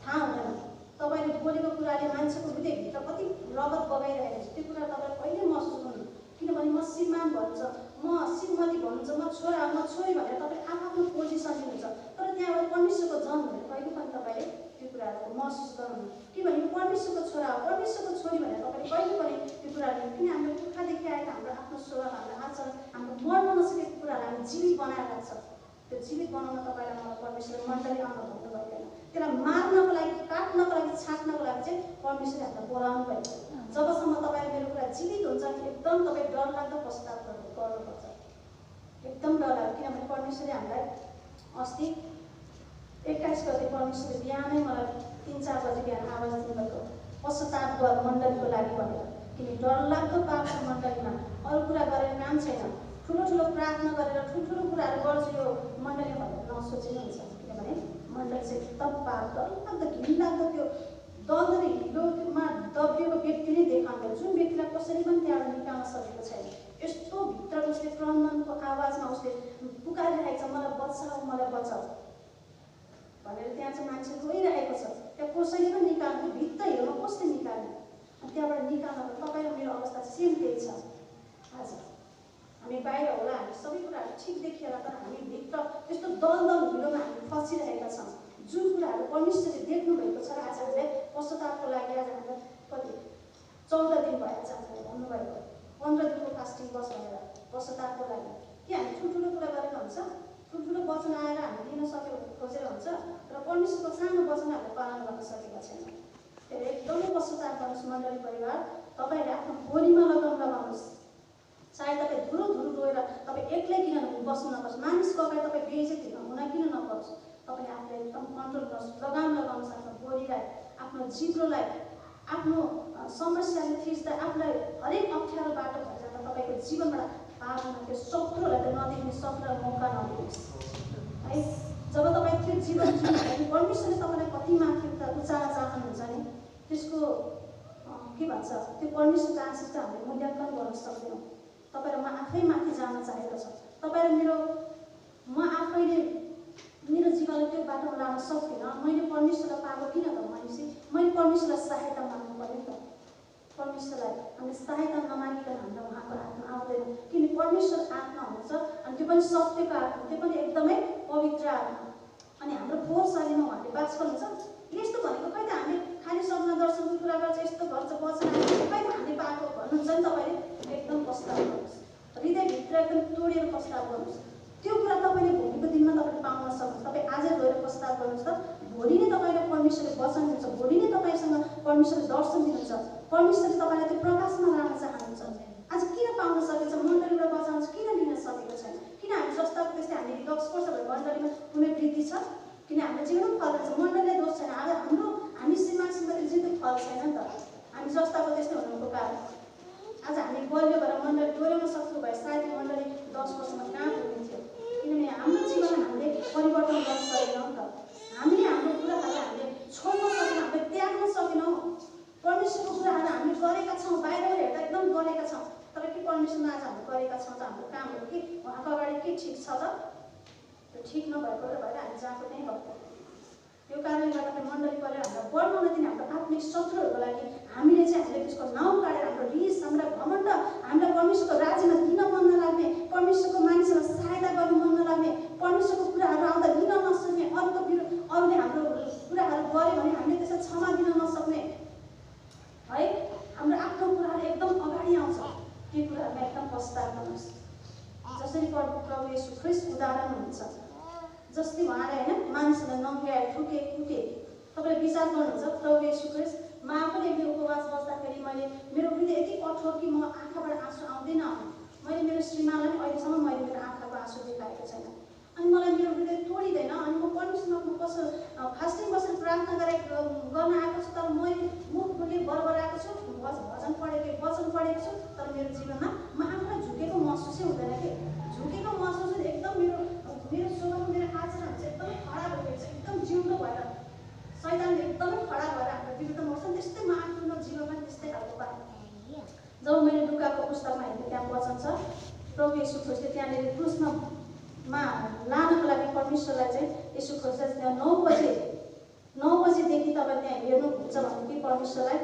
थाहा हुँदैन। तपाईँले बोलेको कुराले मान्छेको हृदयभित्र कति रगत बगाइरहेको छ त्यो कुरा तपाईँले कहिले महसुस गर्नु किनभने म श्रीमान भन्नुहुन्छ म श्रीमती भन्नुहुन्छ म छोरा म छोरी भनेर तपाईँ आफ्नो पोजिसन लिनुहुन्छ तर त्यहाँबाट परमेश्वरको जन भनेर कहिले पनि तपाईँले त्यो कुराहरू महसुस गर्नु किनभने परमेश्वरको छोरा हो परमेश्वरको छोरी भनेर तपाईँले कहिले पनि त्यो कुराहरू किन हाम्रो दुःखदेखि आएर हाम्रो आफ्नो स्वभाव हाम्रो आचरण हाम्रो मर्न नसकेको कुरालाई हामी जीवित बनाएर राख्छ। त्यो जीवित बनाउन तपाईँलाई मलाई परमेश्वरले मण्डली आउनु भन्नुभएको होइन त्यसलाई मार्नको लागि काट्नको लागि छाट्नको लागि चाहिँ परमेश्वरले हामीलाई बोलाउनु भएको। जबसम्म तपाईँले मेरो कुरा जीवित हुन्छ कि एकदम तपाईँ डरलाग्दो पश्चाताप गर्नुपर्छ एकदम डरलाग्दो किनभने परमेश्वरले हामीलाई अस्ति 21 गते परमेश्वरले बिहानै मलाई 3-4 बजी बिहान आवाज दिनुभएको पश्चाताप गर मण्डलीको लागि भनेर किन डरलाग्दो पापको मण्डलीमा अरू कुरा गरेर काम छैन ठुलो ठुलो प्रार्थना गरेर ठुल्ठुलो कुराहरू गर्छु यो मण्डली भनेर नसोचिनु हुन्छ किनभने मण्डली चाहिँ एकदम पाप डरलाग्दो घिनलाग्दो त्यो दलदल हिलोमा दबिएको व्यक्तिले देखाउँदैन जुन व्यक्तिलाई कसरी पनि त्यहाँबाट निकाल्न सकेको छैन यस्तो भित्र उसले क्रन्दनको आवाजमा उसले पुकारिरहेको छ मलाई बचाऊ भनेर त्यहाँ चाहिँ मान्छे रोइरहेको छ त्यहाँ कसैले पनि निकाल्नु भित्र हिलोमा कसले निकाल्ने अनि त्यहाँबाट निकाल्न तपाईँ र मेरो अवस्था सेम त्यही छ। आज हामी बाहिर होला हामी सबै कुराहरू ठिक देखिएर तर हामी भित्र त्यस्तो दलदल हिलोमा हामी फसिरहेका छौँ जुन कुराहरू परमेश्वरले देख्नु भएको छ र आज हामीलाई पश्चातापको लागि आज हामीलाई कति 14 दिन भयो आज हामीलाई भन्नुभएको 15 दिनको फास्टिङ बस भनेर पश्चातापको लागि कि हामी ठुल्ठुलो कुरा गरेर हुन्छ ठुल्ठुलो वचन आएर हामी दिन सक्यो खोजेर हुन्छ र परमेश्वरको सानो वचन हामीले पालन गर्न सकेका छैन। त्यसले एकदमै पश्चाताप गर्नुहोस् मण्डली परिवार तपाईँले आफ्नो भोलिमा लगाउनुहोस् चाहे तपाईँ धुरो रोएर तपाईँ एक्लै किन बस्नु नपरोस् मानिसको अगाडि तपाईँ बेइज्जती हुन किन नपरोस् तपाईँले आफूलाई एकदम कन्ट्रोल गर्नुहोस् लगाम लगाउनुहोस् आफ्नो बोलीलाई आफ्नो जिब्रोलाई आफ्नो समस्याले थिच्दा आफूलाई हरेक अप्ठ्यारो बाटो भएर जाँदा तपाईँको जीवनबाट पापमा त्यो शत्रुहरूलाई त नदेख्ने शत्रुलाई मौका नदिनुहोस् है। जब तपाईँ त्यो जीवन जिउनुहुन्छ परमेश्वरले तपाईँलाई कति माथि उचाल्न चाहनुहुन्छ नि त्यसको के भन्छ त्यो परमेश्वरको आशिष चाहिँ हामीले मूल्याङ्कन गर्न सक्दैनौँ। तपाईँ र म आफै माथि जान चाहेको छ तपाईँ र म आफैले मेरो जीवनलाई त्यो बाटोमा लान सक्दिनँ मैले परमेश्वरलाई पाएको किन त मैले परमेश्वरलाई सहायता माग्नु पर्यो नि त परमेश्वरलाई हामीले सहायता नमागिकन हामीलाई उहाँको आत्मा आउँदैन, किनभने परमेश्वर आत्मा हुनुहुन्छ अनि त्यो पनि सत्यको आत्मा, त्यो पनि एकदमै पवित्र आत्मा। अनि हाम्रो फोहोर शरीरमा उहाँले बास गर्नुहुन्छ। यस्तो भनेको खै त हामीले खालि सपना दर्शनको कुरा गर्छ, यस्तो गर्छ, वचन खै त हामीले पाएको भन्नुहुन्छ नि। तपाईँले एकदम पस्ताव गर्नुहोस्, हृदयभित्र एकदम तोडेर पस्ताव गर्नुहोस्। त्यो कुरा तपाईँले भोलिको दिनमा तपाईँले पाउन सक्नुहुन्छ। तपाईँ आजै गएर प्रस्ताव गर्नुहोस् त, भोलि नै तपाईँलाई परमेश्वरले वचन दिन्छ, भोलि नै तपाईँसँग परमेश्वरले दर्शन दिनुहुन्छ, परमेश्वरले तपाईँलाई त्यो प्रकाशमा लान चाहनुहुन्छ। आज किन पाउन सकेछ? मण्डलीबाट बचाउनु किन लिन सकेको छैन? किन हामी जस्ताको त्यस्तै हामी 10 वर्ष भयो मण्डलीमा कुनै वृद्धि छ? किन हाम्रो जीवन फल छ? मण्डलीले दोष छैन, आज हामी श्रीमान श्रीमतीले चाहिँ त्यो फल छैन नि त, हामी जस्ताको त्यस्तै हुनुको कारण। आज हामी बलियो भएर मण्डली डोर्याउन सक्नु भए सायद मण्डली 10 वर्षमा कहाँ पुग्ने थियो? किनभने हाम्रो जीवन हामीले परिवर्तन गर्न सकेनौँ नि त। हामीले हाम्रो कुराहरूलाई हामीले छोड्न सकेनौँ, हामीले त्याग्न सकेनौँ। परमेश्वरको कुराहरू हामीले गरेका छौँ, बाहिरबाट हेर्दा एकदम गरेका छौँ, तर के परमेश्वरमा आज हामीले गरेका छौँ त? हाम्रो कामहरू के उहाँको अगाडि के ठिक छ त? त्यो ठिक नभएको भएर हामी जहाँको त्यहीँ भएको। त्यो कारणले गर्दाखेरि मण्डली परेर हामीलाई बढ्न दिने हाम्रो आत्मिक शत्रुहरूको लागि हामीले चाहिँ हामीले त्यसको नाउँ काटेर हाम्रो रिस, हाम्रो घमण्ड, हामीलाई परमेश्वरको राज्यमा दिन मन नलाग्ने, परमेश्वरको मानिसहरूलाई सहायता गर्नु मन नलाग्ने, परमेश्वरको कुराहरू आउँदा लिन नसक्ने, अरूले हाम्रो कुराहरू गऱ्यो भने हामीले त्यसलाई क्षमा दिन नसक्ने है, हाम्रो आफ्नो कुराहरू एकदम अगाडि आउँछ। त्यो कुराहरूलाई एकदम पस्ताव गर्नुहोस्। जसरी प्रभु येशू ख्रीष्ट उदाहरण हुनुहुन्छ, जसले उहाँले होइन मानिसहरूलाई नङ्ग्याए, ठुके, कुटे। तपाईँले विचार गर्नुहुन्छ प्रभु येशू ख्रीष्ट म आफूले मेरो उपवास बस्दाखेरि मेरो हृदय यति कठोर कि म आँखाबाट आँसु आउँदैन। मैले मेरो श्रीमानलाई पनि अहिलेसम्म मैले मेरो आँखाको आँसु देखाएको छैन। अनि मलाई मेरो हृदय तोडिँदैन। अनि म परमेश्वरमा फास्टिङ बसेर प्रार्थना गर्न आएको छु, तर मैले मुखले बरबराएको छु, भजन पढेको वचन पढेको छु, तर मेरो जीवनमा म आफूलाई झुकेको महसुसै हुँदैन कि। झुकेको महसुस एकदम मेरो स्वभाव, मेरो आचरण चाहिँ एकदमै खराब भइरहेको छ, एकदम जिउँदो भएर शैतानले एकदमै खराब भएर हाम्रो विरुद्धमा उठ्छ। त्यस्तै म आफ्नो जीवनमा त्यस्तै खालको पाएँ। जब मैले लुकाको पुस्तकमा हेरेँ त्यहाँ वचन छ प्रभु येशू ख्रीष्टले त्यहाँनिर क्रुसमा लानको लागि परमेश्वरलाई चाहिँ येशू ख्रीष्टले त्यहाँ 9 बजेदेखि तपाईँ त्यहाँ हेर्नुहुन्छ भने कि परमेश्वरलाई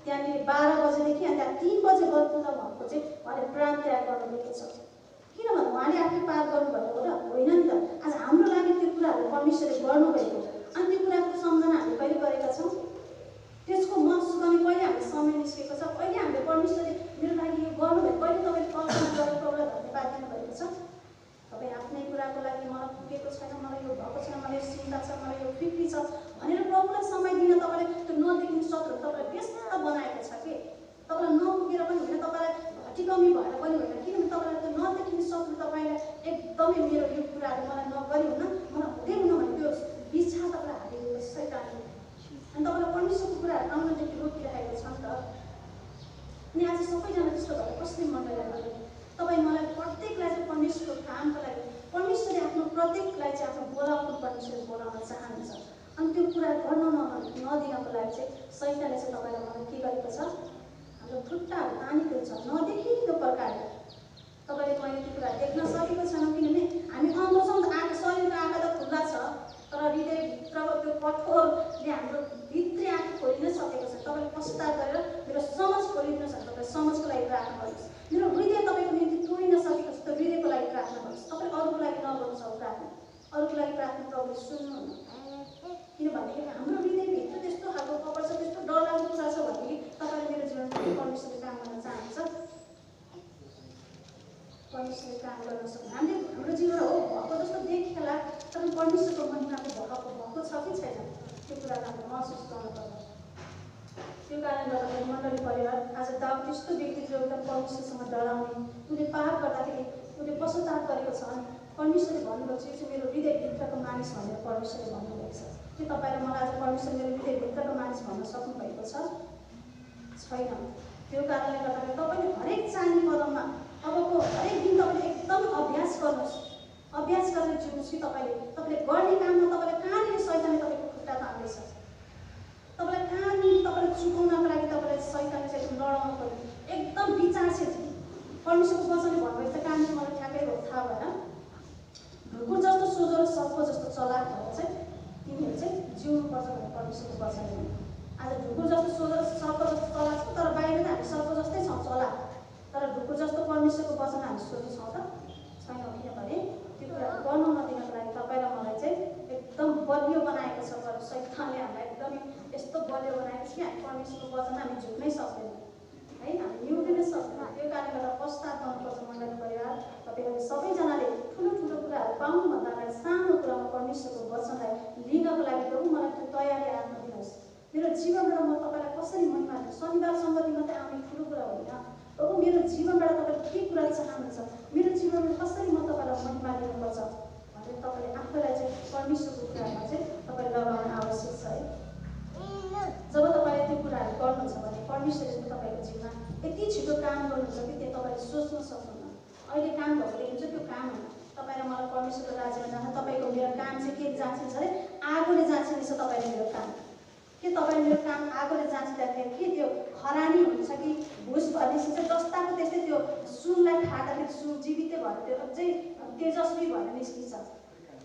त्यहाँनिर 12 बजेदेखि अनि त्यहाँ 3 बजे बल्पुदा भएको चाहिँ उहाँले प्राण त्याग गर्नुभएको छ। किनभने उहाँले आफै पार गर्नुभएको र होइन नि त। आज हाम्रो लागि त्यो कुराहरू परमेश्वरले गर्नुभएको, अनि त्यो कुराको सम्झना हामीले कहिले गरेका छौँ? त्यसको महसुस गर्ने कहिले हामीले समय निस्केको छ? कहिले हामीले परमेश्वरले मेरो लागि यो गर्नुभएको कहिले तपाईँले कल्पना गरेर प्रभुलाई धन्यवाद दिनुभएको छ? तपाईँ आफ्नै कुराको लागि मलाई पुगेको छैन, मलाई यो भएको छैन, मलाई यो चिन्ता छ, मलाई यो फिक्री छ भनेर प्रभुलाई समय दिन तपाईँले त्यो नदेखिने शत्रुहरू तपाईँलाई व्यस्त बनाएको छ कि? तपाईँलाई नपुगेर पनि होइन, तपाईँलाई घटिकमी भएर पनि होइन, किनभने तपाईँलाई त्यो नदेखिने शत्रु तपाईँलाई एकदमै मेरो यो कुराहरू मलाई नगरी हुन, मलाई हुँदै हुन भने त्यो इच्छा तपाईँलाई हालेको शैतानले। अनि तपाईँलाई परमेश्वरको कुराहरू आउनदेखि रोकिरहेको छ नि त। अनि आज सबैजना त्यस्तो भएर कसले मण्डलीलाई तपाईँ मलाई प्रत्येकलाई चाहिँ परमेश्वरको कामको लागि परमेश्वरले आफ्नो प्रत्येकलाई चाहिँ आफ्नो बोलाउनु परमेश्वरले बोलाउन चाहनुहुन्छ। अनि त्यो कुरा गर्न नदिनको लागि चाहिँ शैतानले चाहिँ तपाईँलाई मलाई के गरेको छ? हाम्रो खुट्टाहरू तानेको छ नदेखिएको प्रकारले। तपाईँले मैले त्यो कुरा देख्न सकेको छैनौँ, किनभने हामी अन्ध छौँ, आँखा शरीरको आँखा त खुल्ला छ, तर हृदयभित्रको त्यो कठोरले हाम्रो भित्री आँखा खोलिन सकेको छ। तपाईँले पश्चाताप गरेर मेरो समझ खोलिदिनुहोस् भने तपाईँ समझको लागि प्रार्थना गर्नुहोस्। मेरो हृदय तपाईँको निम्ति तोडिन सकेको छ, त्यो हृदयको लागि प्रार्थना गर्नुहोस्। तपाईँले अरूको लागि नगर्नु सक्नु प्रार्थना, अरूको लागि प्रार्थना प्रभुले सुन्नुहुन्न। किनभने हाम्रो हृदयभित्र त्यस्तो खालको कपड छ, त्यस्तो डरलाग्दो कुरा छ भने तपाईँले मेरो जीवनमा परमेश्वरले काम गर्न चाहन्छ, परमेश्वरले काम गर्न सक्छ। हाम्रो जीवन हो भएको जस्तो देखिएला, तर परमेश्वरको महिमाको भएको छ कि छैन त्यो कुरालाई हामीले महसुस गर्नुपर्छ। त्यो कारणले गर्दाखेरि मण्डली परिवार आज दाउद त्यस्तो व्यक्ति जो एकदम परमेश्वरसँग डराउने, उसले पाप गर्दाखेरि उसले पश्चाताप गरेको छ अनि परमेश्वरले भन्नुभएको छ यो चाहिँ मेरो हृदयभित्रको मानिस भनेर परमेश्वरले भन्नुभएको छ। के तपाईँ र मलाई आज परमेश्वर मेरो हृदयभित्रको मानिस भन्न सक्नुभएको छ? छैन। त्यो कारणले गर्दाखेरि तपाईँले हरेक चाहने कदममा अबको हरेक दिन तपाईँले एकदम अभ्यास गर्नुहोस्। अभ्यास गरेर जिउनुहोस् कि तपाईँले गर्ने काममा तपाईँलाई कहाँनिर शैतानले तपाईँको खुट्टा तान्दैछ, तपाईँलाई कहाँनिर तपाईँले चुकाउनको लागि तपाईँलाई शैतानले चाहिँ लडाउनु पर्यो। एकदम विचार चाहिँ परमेश्वरको वचनले भन्नुभएको छ कहाँनिर मलाई ठ्याक्कै थाहा भएन, ढुकुर जस्तो सोझो र सर्प जस्तो चलाक भएर चाहिँ तिमीहरू चाहिँ जिउनुपर्छ भनेर परमेश्वरको वचनले आज ढुकुर जस्तो सर्प जस्तो चला छ, तर बाहिर त हामी सर्प जस्तै छौँ चला, तर ढुकुर जस्तो परमेश्वरको वचन हामी सोध्छौँ त छैनौँ। किनभने त्यो कुरा गर्नु नदिनको लागि तपाईँ र मलाई चाहिँ एकदम बलियो बनाएको छ। शैतानले हामीलाई एकदमै यस्तो बलियो बनाएको छ कि हामी परमेश्वरको वचन हामी झुक्नै सक्दैनौँ है, हामी निउदिनै सक्दैनौँ। त्यो कारणले गर्दा पश्चात गर्नुपर्छ मण्डली परिवार। तपाईँहरूले सबैजनाले ठुलो ठुलो कुराहरू पाउनुभन्दा अगाडि सानो कुरामा परमेश्वरको वचनलाई लिनको लागि प्रभु मलाई त्यो तयारी आत्मा दिनुहोस्। मेरो जीवनबाट म तपाईँलाई कसरी महिमा दिन्छु? शनिबार सङ्गति मात्रै आउने ठुलो कुरा होइन प्रभु, मेरो जीवनबाट तपाईँले के कुरा चाहनुहुन्छ, मेरो जीवनमा कसरी म तपाईँलाई महिमा दिनुपर्छ भनेर तपाईँले आफूलाई चाहिँ परमेश्वरको कुरामा चाहिँ तपाईँले लगाउन आवश्यक छ है। जब तपाईँले त्यो कुराहरू गर्नुहुन्छ भने परमेश्वरले तपाईँको जीवनमा यति छिटो काम गर्नुहुन्छ कि त्यो तपाईँले सोच्न सक्नुहुन्न। अहिले काम भइरहेको हुन्छ, त्यो काम होइन। तपाईँ र मलाई परमेश्वरको राज्यमा जान्छ, तपाईँको मेरो काम चाहिँ के जान्छ अरे आगोले जाँचिनेछ तपाईँले मेरो काम। के तपाईँले मेरो काम आगोले जाँच्दाखेरि के त्यो खरानी हुन्छ कि भुस भनिन्छ? जस्ताको त्यस्तै त्यो सुनलाई खाँदाखेरि सुन जीवितै भएर त्यो अझै तेजस्वी भएर निस्किन्छ।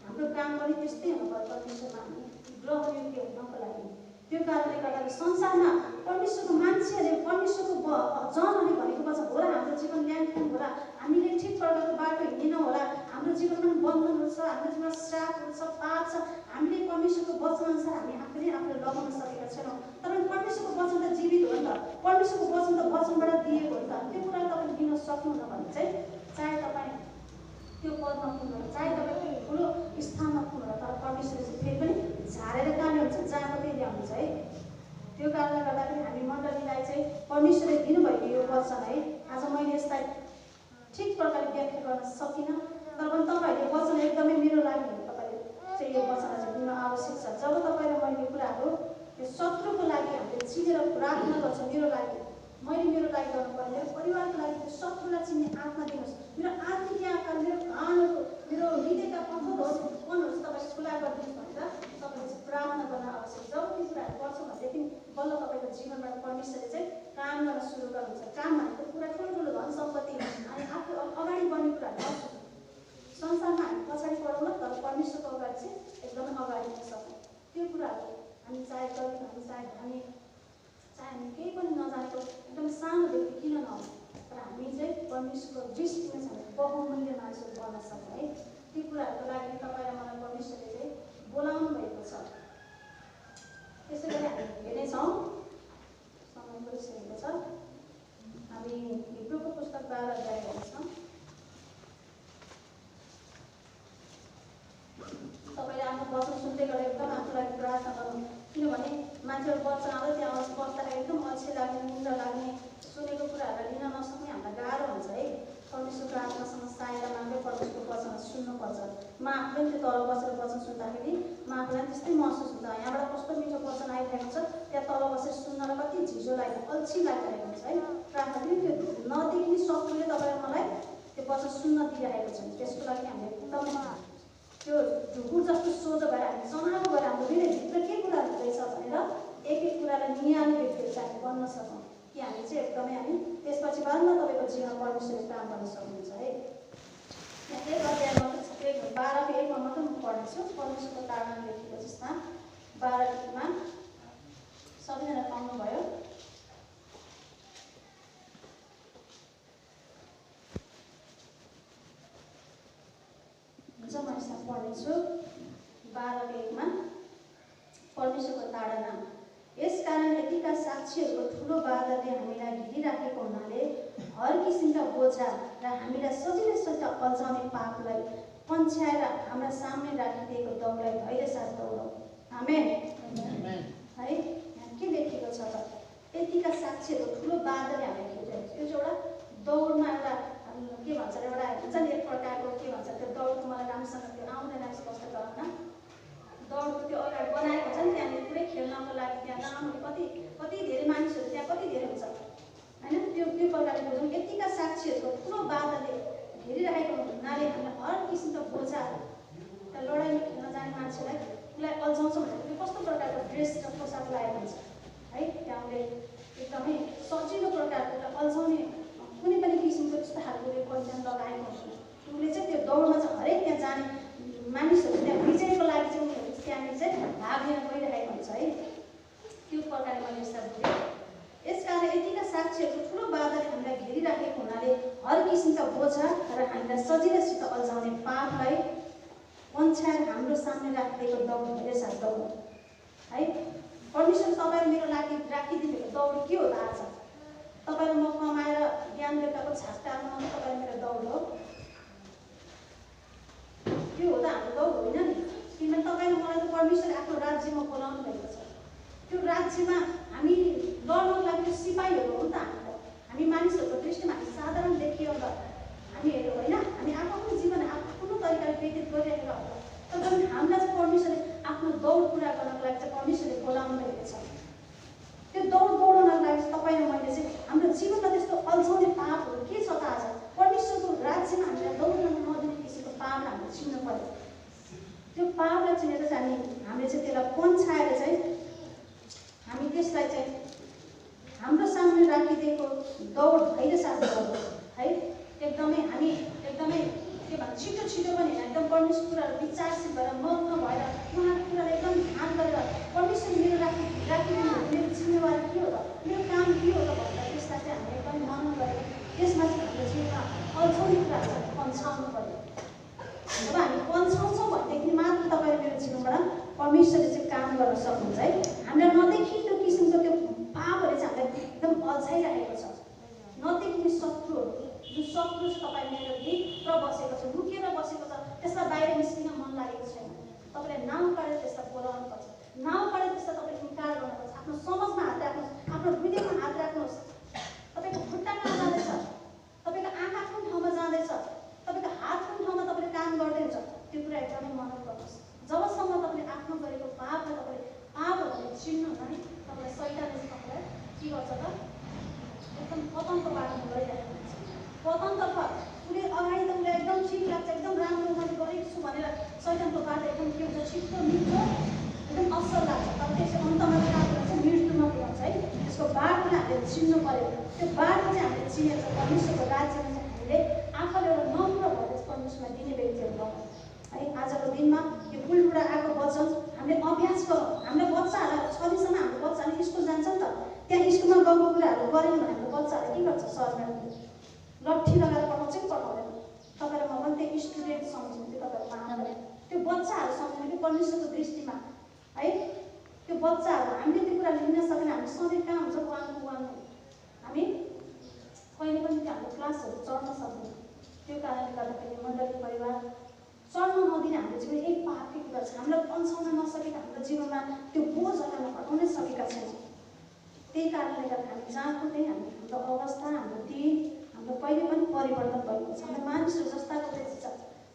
हाम्रो काम पनि त्यस्तै हुनु पर्छ परमेश्वरमा हामी ग्रहयोग्य हुनको लागि। त्यो कारणले गर्दाखेरि संसारमा परमेश्वरको मान्छेहरूले परमेश्वरको जनहरूले भनेको पर्छ होला हाम्रो जीवन ल्याङफ्याङ होला, हामीले ठिक प्रकारको बाटो हिँडेनौँ होला, हाम्रो जीवनमा बन्धनहरू छ, हाम्रो जीवनमा श्रापहरू छ, पाप छ, हामीले परमेश्वरको वचनअनुसार हामी आफूले लगाउन सकेका छैनौँ। तर परमेश्वरको वचन त जीवित हो नि त, परमेश्वरको वचन त वचनबाट दिएको हो नि त। त्यो कुरा तपाईँले दिन सक्नुहुन्न भने चाहिँ चाहे तपाईँ त्यो पदमा पुग्नु, चाहे तपाईँ ठुलो स्थानमा पुग्नु, तर परमेश्वरले चाहिँ फेरि पनि झारेर काने हुन्छ, जहाँ मात्रै ल्याउनुहुन्छ है। त्यो कारणले गर्दाखेरि हामी मण्डलीलाई चाहिँ परमेश्वरले दिनुभएको यो वचन है, आज मैले यसलाई ठिक प्रकारले व्याख्या गर्न सकिनँ, तर पनि तपाईँहरूले वचन एकदमै मेरो लागि हो। तपाईँले चाहिँ यो वचनलाई चाहिँ दिन आवश्यक छ। जब तपाईँ र मैले कुराहरू यो शत्रुको लागि हामीले चिनेर प्रार्थना गर्छौँ, मेरो लागि मैले मेरो लागि गर्नु पर्यो, मेरो परिवारको लागि त्यो शत्रुलाई चिन्ने आत्मा दिनुहोस्। मेरो आत्मिक आँखा, मेरो कानहरू, मेरो हृदयका पथलहरू तपाईँले खुला गरिदिनुहोस् भनेर तपाईँले चाहिँ प्रार्थना गर्न आवश्यक। जब त्यो कुराहरू गर्छौँ भनेदेखि बल्ल तपाईँको जीवनबाट परमेश्वरले चाहिँ काम गर्न सुरु गर्नुहुन्छ। काम भनेको कुरा ठुलो धन सम्पत्ति अनि आफू अगाडि बढ्ने कुराहरू गर्छौँ। संसारमा हामी पछाडि पढाउन, तर परमेश्वरको अगाडि चाहिँ एकदमै अगाडि हुन सक्छौँ। त्यो कुराहरू हामी चाहे गरिब, हामी चाहे धनी, चाहे हामी केही पनि नजानेको एकदमै सानो व्यक्ति किन नहोस्, तर हामी चाहिँ परमेश्वरको दृष्टिमा चाहिँ बहुमूल्य मान्छेहरू बन्न सक्छौँ है। त्यो कुराहरूको लागि तपाईँ र मलाई परमेश्वरले चाहिँ बोलाउनु भएको छ। त्यसै गरी हामी हेर्नेछौँ, समय परिसकेको छ। हामी हिब्रूको पुस्तक 12 अध्याय हेर्नेछौँ। तपाईँले आफ्नो वचन सुन्दै गरेर एकदम आफ्नो लागि प्रार्थना गर्नु, किनभने मान्छेहरू वचन आउँदा त्यहाँ बस्दाखेरि एकदम अल्छी लाग्ने, निन्द्रा लाग्ने, सुनेको कुराहरूलाई लिन नसक्ने हामीलाई गाह्रो हुन्छ है। परमेश्वरको आत्मासँग सहायता माग्दै परमेश्वरको वचन सुन्नुपर्छ। म आफूले पनि त्यो तल बसेर वचन सुन्दाखेरि म आफूलाई त्यस्तै महसुस हुन्छ, यहाँबाट कस्तो मिठो वचन आइरहेको छ, त्यहाँ तल बसेर सुन्नलाई कति झिझो लाग्यो, अल्छी लागिरहेको हुन्छ है। प्रार्थना पनि त्यो नदेखि शत्रुले तपाईँ मलाई त्यो वचन सुन्न दिइरहेको छ। त्यसको लागि हामीले एकदम त्यो ढुकुर जस्तो सोझो भएर हामी चनाको भएर हाम्रो हृदयभित्र के कुरा हुँदैछ भनेर एक एक कुरालाई निहाल्ने व्यक्तिहरू चाहिँ हामी बन्न सकौँ कि हामी चाहिँ एकदमै हामी त्यसपछि बादमा तपाईँको जीवन परमेश्वरले काम गर्न सक्नुहुन्छ है। यहाँ एक अध्यायमा मात्रै 12को 1मा मात्रै म पढ्नेछु। परमेश्वरको तारणा लेखेको जसमा 12मा सबैजना पाउनुभयो। हुन्छ, म यसमा पढ्नेछु 12:1मा परमेश्वरको ताडना। यसकारण यतिका साक्षीहरूको ठुलो बाधाले हामीलाई घिरिराखेको हुनाले हर किसिमका बोझा र हामीलाई सजिलैसित अल्झाउने पापलाई पन्छ्याएर हाम्रा सामने राखिदिएको दौडलाई धैर्यसाथ दौडौँ। आमेन है। यहाँ के लेखेको छ त? यतिका साक्षीहरूको ठुलो बाधाले हामीलाई घिरिरहेको छ। यो चाहिँ एउटा दौडमा एउटा के भन्छ एउटा हुन्छ नि एक प्रकारको के भन्छ त्यो दौडको मलाई राम्रोसँग त्यो आउँदैन स्पष्ट गर्न। दौडको त्यो अगाडि बनाएको हुन्छ नि, त्यहाँनिर पुरै खेल्नको लागि त्यहाँ राम्ररी कति धेरै मानिसहरू त्यहाँ कति धेरै हुन्छ होइन। त्यो प्रकारले बुझौँ। यतिका साक्षीहरूको ठुलो बाधाले घेरिरहेको हुनाले हामीलाई हर किसिमको बोझा, त्यहाँ लडाइँमा खेल्न जाने मान्छेलाई उसलाई अल्झाउँछ भनेर त्यो कस्तो प्रकारको ड्रेस र पोसाक लगाएको हुन्छ है। त्यहाँ उसले एकदमै सजिलो प्रकारको अल्झाउने कुनै पनि किसिमको त्यस्तो खालको परिधान लगाएको हुन्छ। उसले चाहिँ त्यो दौडमा चाहिँ हरेक त्यहाँ जाने मानिसहरू त्यहाँ विजयको लागि चाहिँ उनीहरू त्यहाँनिर चाहिँ भाग लिन गइरहेको हुन्छ है। त्यो प्रकारले मैले यसलाई बोलेँ। यसकारण यतिका साक्षीहरूको ठुलो बाधाले हामीलाई घेरिराखेको हुनाले हर किसिमका बोझा र हामीलाई सजिलैसित अल्झाउने पापलाई पन्छाएर हाम्रो सामने राखिदिएको दौड धेरै साथ दौड है। परमेश्वर तपाईँले मेरो लागि राखिदिएको दौड के हो त आज? तपाईँले म कमाएर ज्ञान देवताको छाप टार्नु तपाईँले मेरो दौड हो? त्यो हो त हाम्रो दौड होइन नि। किनभने तपाईँले मलाई त परमेश्वरले आफ्नो राज्यमा बोलाउनु भएको छ। त्यो राज्यमा हामी लड्नको लागि त्यो सिपाहीहरू हो नि त। हामी मानिसहरूको दृष्टिमा हामी साधारण देखियो त हामी हेऱ्यौँ होइन, हामी आफ्नो जीवन आफ्नो तरिकाले व्यतीत गरिरहेका हुन्छ। तर जब हामीलाई चाहिँ परमेश्वरले आफ्नो दौड पुरा गर्नको लागि चाहिँ परमेश्वरले बोलाउनु भएको छ। त्यो दौड दौडाउनको लागि तपाईँ र मैले चाहिँ हाम्रो जीवनमा त्यस्तो अल्झाउने पापहरू के छ त आज? परमेश्वरको राज्यमा हामीलाई दौड्न नदिने किसिमको पापलाई हामीले चिन्नु पर्यो। त्यो पापलाई चिनेर चाहिँ हामीले चाहिँ त्यसलाई पन्छाएर चाहिँ हामी त्यसलाई चाहिँ हाम्रो सामने राखिदिएको दौड धैर्य साथ दौड है। एकदमै हामी एकदमै के भन्छ छिटो छिटो पनि होइन, एकदम परमेश्वर कुराहरू विचारशील भएर मग्न भएर उहाँको कुरालाई एकदम ध्यान गरेर परमेश्वर मेरो राखिदिनु मेरो जिम्मेवारी के हो त, मेरो काम के हो त भन्दा त्यसलाई चाहिँ हामीले एकदम मनन गरेर त्यसमा चाहिँ हाम्रो जीवनमा अल्झाउने कुराहरू चाहिँ पन्छाउनु पर्यो। जब हामी पन्छाउँछौँ भनेदेखि मात्र तपाईँले मेरो जीवनबाट परमेश्वरले चाहिँ काम गर्न सक्नुहुन्छ है। हामीलाई नदेखिँदो किसिमको त्यो पापहरू चाहिँ हामीलाई एकदम अल्झाइरहेको छ। नदेखिने शत्रुहरू, जुन शत्रु चाहिँ तपाईँ मेरो भित्र बसेको छ, लुकेर बसेको छ, त्यसलाई बाहिर निस्किन मन लागेको छैन। तपाईँले नाउँ काटेर त्यसलाई बोलाउनुपर्छ, नाउँ काटेर त्यसलाई तपाईँले इन्कार गर्नुपर्छ। आफ्नो समाजमा हात राख्नुहोस्, आफ्नो हृदयमा हात राख्नुहोस्। तपाईँको खुट्टा कहाँ जाँदैछ, तपाईँको आँखा कुन ठाउँमा जाँदैछ, तपाईँको हात कुन ठाउँमा तपाईँले काम गर्दै हुन्छ, त्यो कुरा एकदमै मनन गर्नुहोस्। जबसम्म तपाईँले आफ्नो गरेको पापलाई तपाईँले पाप भनेर चिन्नु नै, तपाईँलाई शैतानले चाहिँ तपाईँलाई के गर्छ त एकदम पतनको बाटोमा गइरहेको हुन्छ। पतनतर्फ उसले अगाडि त उसलाई एकदम ठिक लाग्छ, एकदम राम्रो मैले गरेको छु भनेर शैतानको बाटो एकदम के हुन्छ छिटो मिठो एकदम असल लाग्छ। तर त्यसको अन्तमा चाहिँ मृत्युमा पुऱ्याउँछ है। त्यसको बाटोलाई हामीले चिन्नु पर्यो। त्यो बाटो चाहिँ हामीले चिनेर परमेश्वरको राज्यमा चाहिँ हामीले आफूले एउटा नम्र भएर परमेश्वरमा दिने व्यक्तिहरू भयौँ है। आजको दिनमा यो पुलबाट आएको वचन हामीले अभ्यास गरौँ। हाम्रो बच्चाहरूलाई 6 दिनसम्म हाम्रो बच्चाहरूले स्कुल जान्छ नि त, त्यहाँ स्कुलमा गएको कुराहरू गऱ्यौँ भने हाम्रो बच्चाहरूले के गर्छ? सरमा लट्ठी लगाएर पठाउँछ कि पठाउँदैन? तपाईँलाई म पनि त्यो स्टुडेन्ट सम्झिनु, त्यो तपाईँहरूको त्यो बच्चाहरू सम्झिनु कि परमेश्वरको दृष्टिमा है। त्यो बच्चाहरू हामीले त्यो कुरा लिन सकेन, हामी सधैँ कहाँ हुन्छ उहाँको हामी कहिले पनि त्यो हाम्रो क्लासहरू चढ्न सक्दैन। त्यो कारणले गर्दाखेरि मण्डली परिवार चढ्न नदिने हाम्रो जीवन एक पापकै कुरा छ। हामीलाई पन्छाउन नसकेका हाम्रो जीवनमा त्यो बोझहरू हामी हटाउनै सकेका छैनौँ। त्यही कारणले गर्दा हामी जहाँको त्यही हाम्रो अवस्था, हाम्रो दिन, हाम्रो कहिले पनि परिवर्तन भएको छ। हाम्रो मानिसहरू जस्ताको त्यस्तै छ।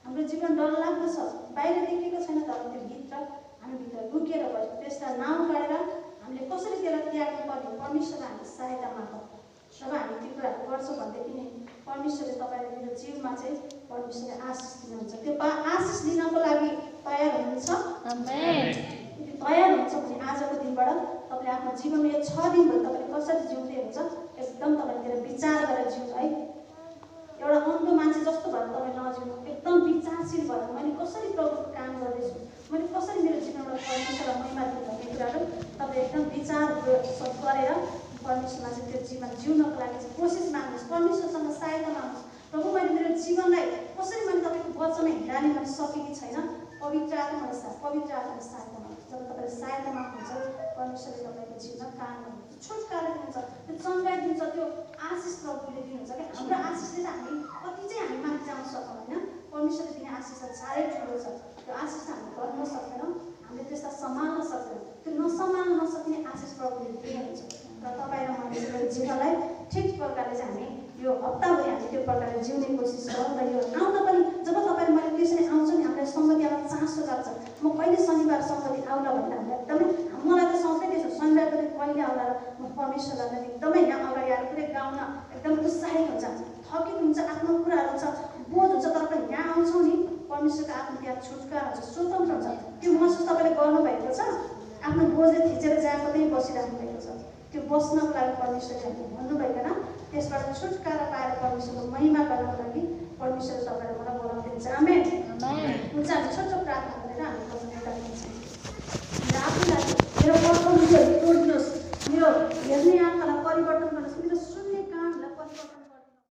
हाम्रो जीवन डरलाग्दो छ, बाहिर देखेको छैन, तर त्यो भित्र हामीभित्र लुकेर बस्छ। त्यसलाई नाउँ काटेर हामीले कसरी त्यसलाई त्याग्नु पर्ने परमेश्वरलाई हामी सहायता मागौँ। जब हामी त्यो कुराहरू गर्छौँ भनेदेखि नै परमेश्वरले तपाईँले मेरो जीवनमा चाहिँ परमेश्वरले आशिष दिनुहुन्छ। त्यो आशिष लिनको लागि तयार हुनुहुन्छ? तयार हुन्छ भने आजको दिनबाट तपाईँले आफ्नो जीवनमा यो 6 दिनभरि तपाईँले कसरी जिउँदै हुन्छ एकदम तपाईँले त्यसलाई विचार गरेर जिउनु है। एउटा अन्धो मान्छे जस्तो भएर तपाईँ नजिउनु, एकदम विचारशील भएर मैले कसरी प्रभुको काम गर्दैछु, मैले कसरी मेरो जीवनबाट परमेश्वरलाई महिमा दिनु भन्ने कुराहरू तपाईँ एकदम विचार गरेर परमेश्वरमा चाहिँ त्यो जीवन जिउनको लागि चाहिँ कोसिस माग्नुहोस्। परमेश्वरसँग सहायता माग्नुहोस्। प्रभु मैले मेरो जीवनलाई कसरी मैले तपाईँको वचनमा हिँडाल्ने मैले सकेकी छैन, पवित्र आत्माले सहायता माग्नुहोस्। जब तपाईँले सहायता माग्नुहुन्छ परमेश्वरले तपाईँको जीवनमा काम गर्नुहुन्छ, छुटकारा दिनुहुन्छ, त्यो चङ्गाइ दिन्छ, त्यो आशिष प्रभुले दिनुहुन्छ कि हाम्रो आशिषले त हामी कति चाहिँ हामी माथि जान सक्छौँ होइन। परमेश्वरले दिने आशिष त साह्रै ठुलो छ। त्यो आशिष त हामी गर्न सक्दैनौँ, हामीले त्यसलाई सम्हाल्न सक्दैनौँ। त्यो नसम्हाल्न नसक्ने आशिष प्रभुले दिनुहुन्छ। र तपाईँ र मैले मेरो जीवनलाई ठिक प्रकारले चाहिँ हामी यो हप्ताभरि हामी त्यो प्रकारले जिउने कोसिस गरौँ। र यो आउन पनि जब तपाईँ मैले त्यसरी आउँछ नि हामीलाई सङ्गति आउन चासो लाग्छ। म कहिले शनिबार सङ्गति आउला भनेर हामीलाई एकदमै मलाई त सोच्दै थिएछ शनिबारको दिन कहिले आउला र म परमेश्वरलाई एकदमै यहाँ अगाडि आएर पुरै गाउन एकदम उत्साहित हुन्छ, थकित हुन्छ, आफ्नो कुराहरू हुन्छ, बोध हुन्छ। तर पनि यहाँ आउँछौँ नि परमेश्वरको आफ्नो त्यहाँ छुटकारा हुन्छ, स्वतन्त्र हुन्छ। त्यो महसुस तपाईँले गर्नुभएको छ? आफ्नो बोझले थिचेर जहाँको त्यहीँ बसिराख्नु भएको छ। त्यो बस्नको लागि परमेश्वरले हामीले भन्नुभएन, त्यसबाट छुटकारा पाएर परमेश्वरको महिमा गर्नको लागि परमेश्वरले तपाईँलाई मलाई बोलाउँदैछ। आमेन। हुन्छ, हामी छोटो प्रार्थना गरेर हामी वचन राख्छौँ। र आफूलाई मेरो पर्खाउनुहरू तोड्नुहोस्, मेरो हेर्ने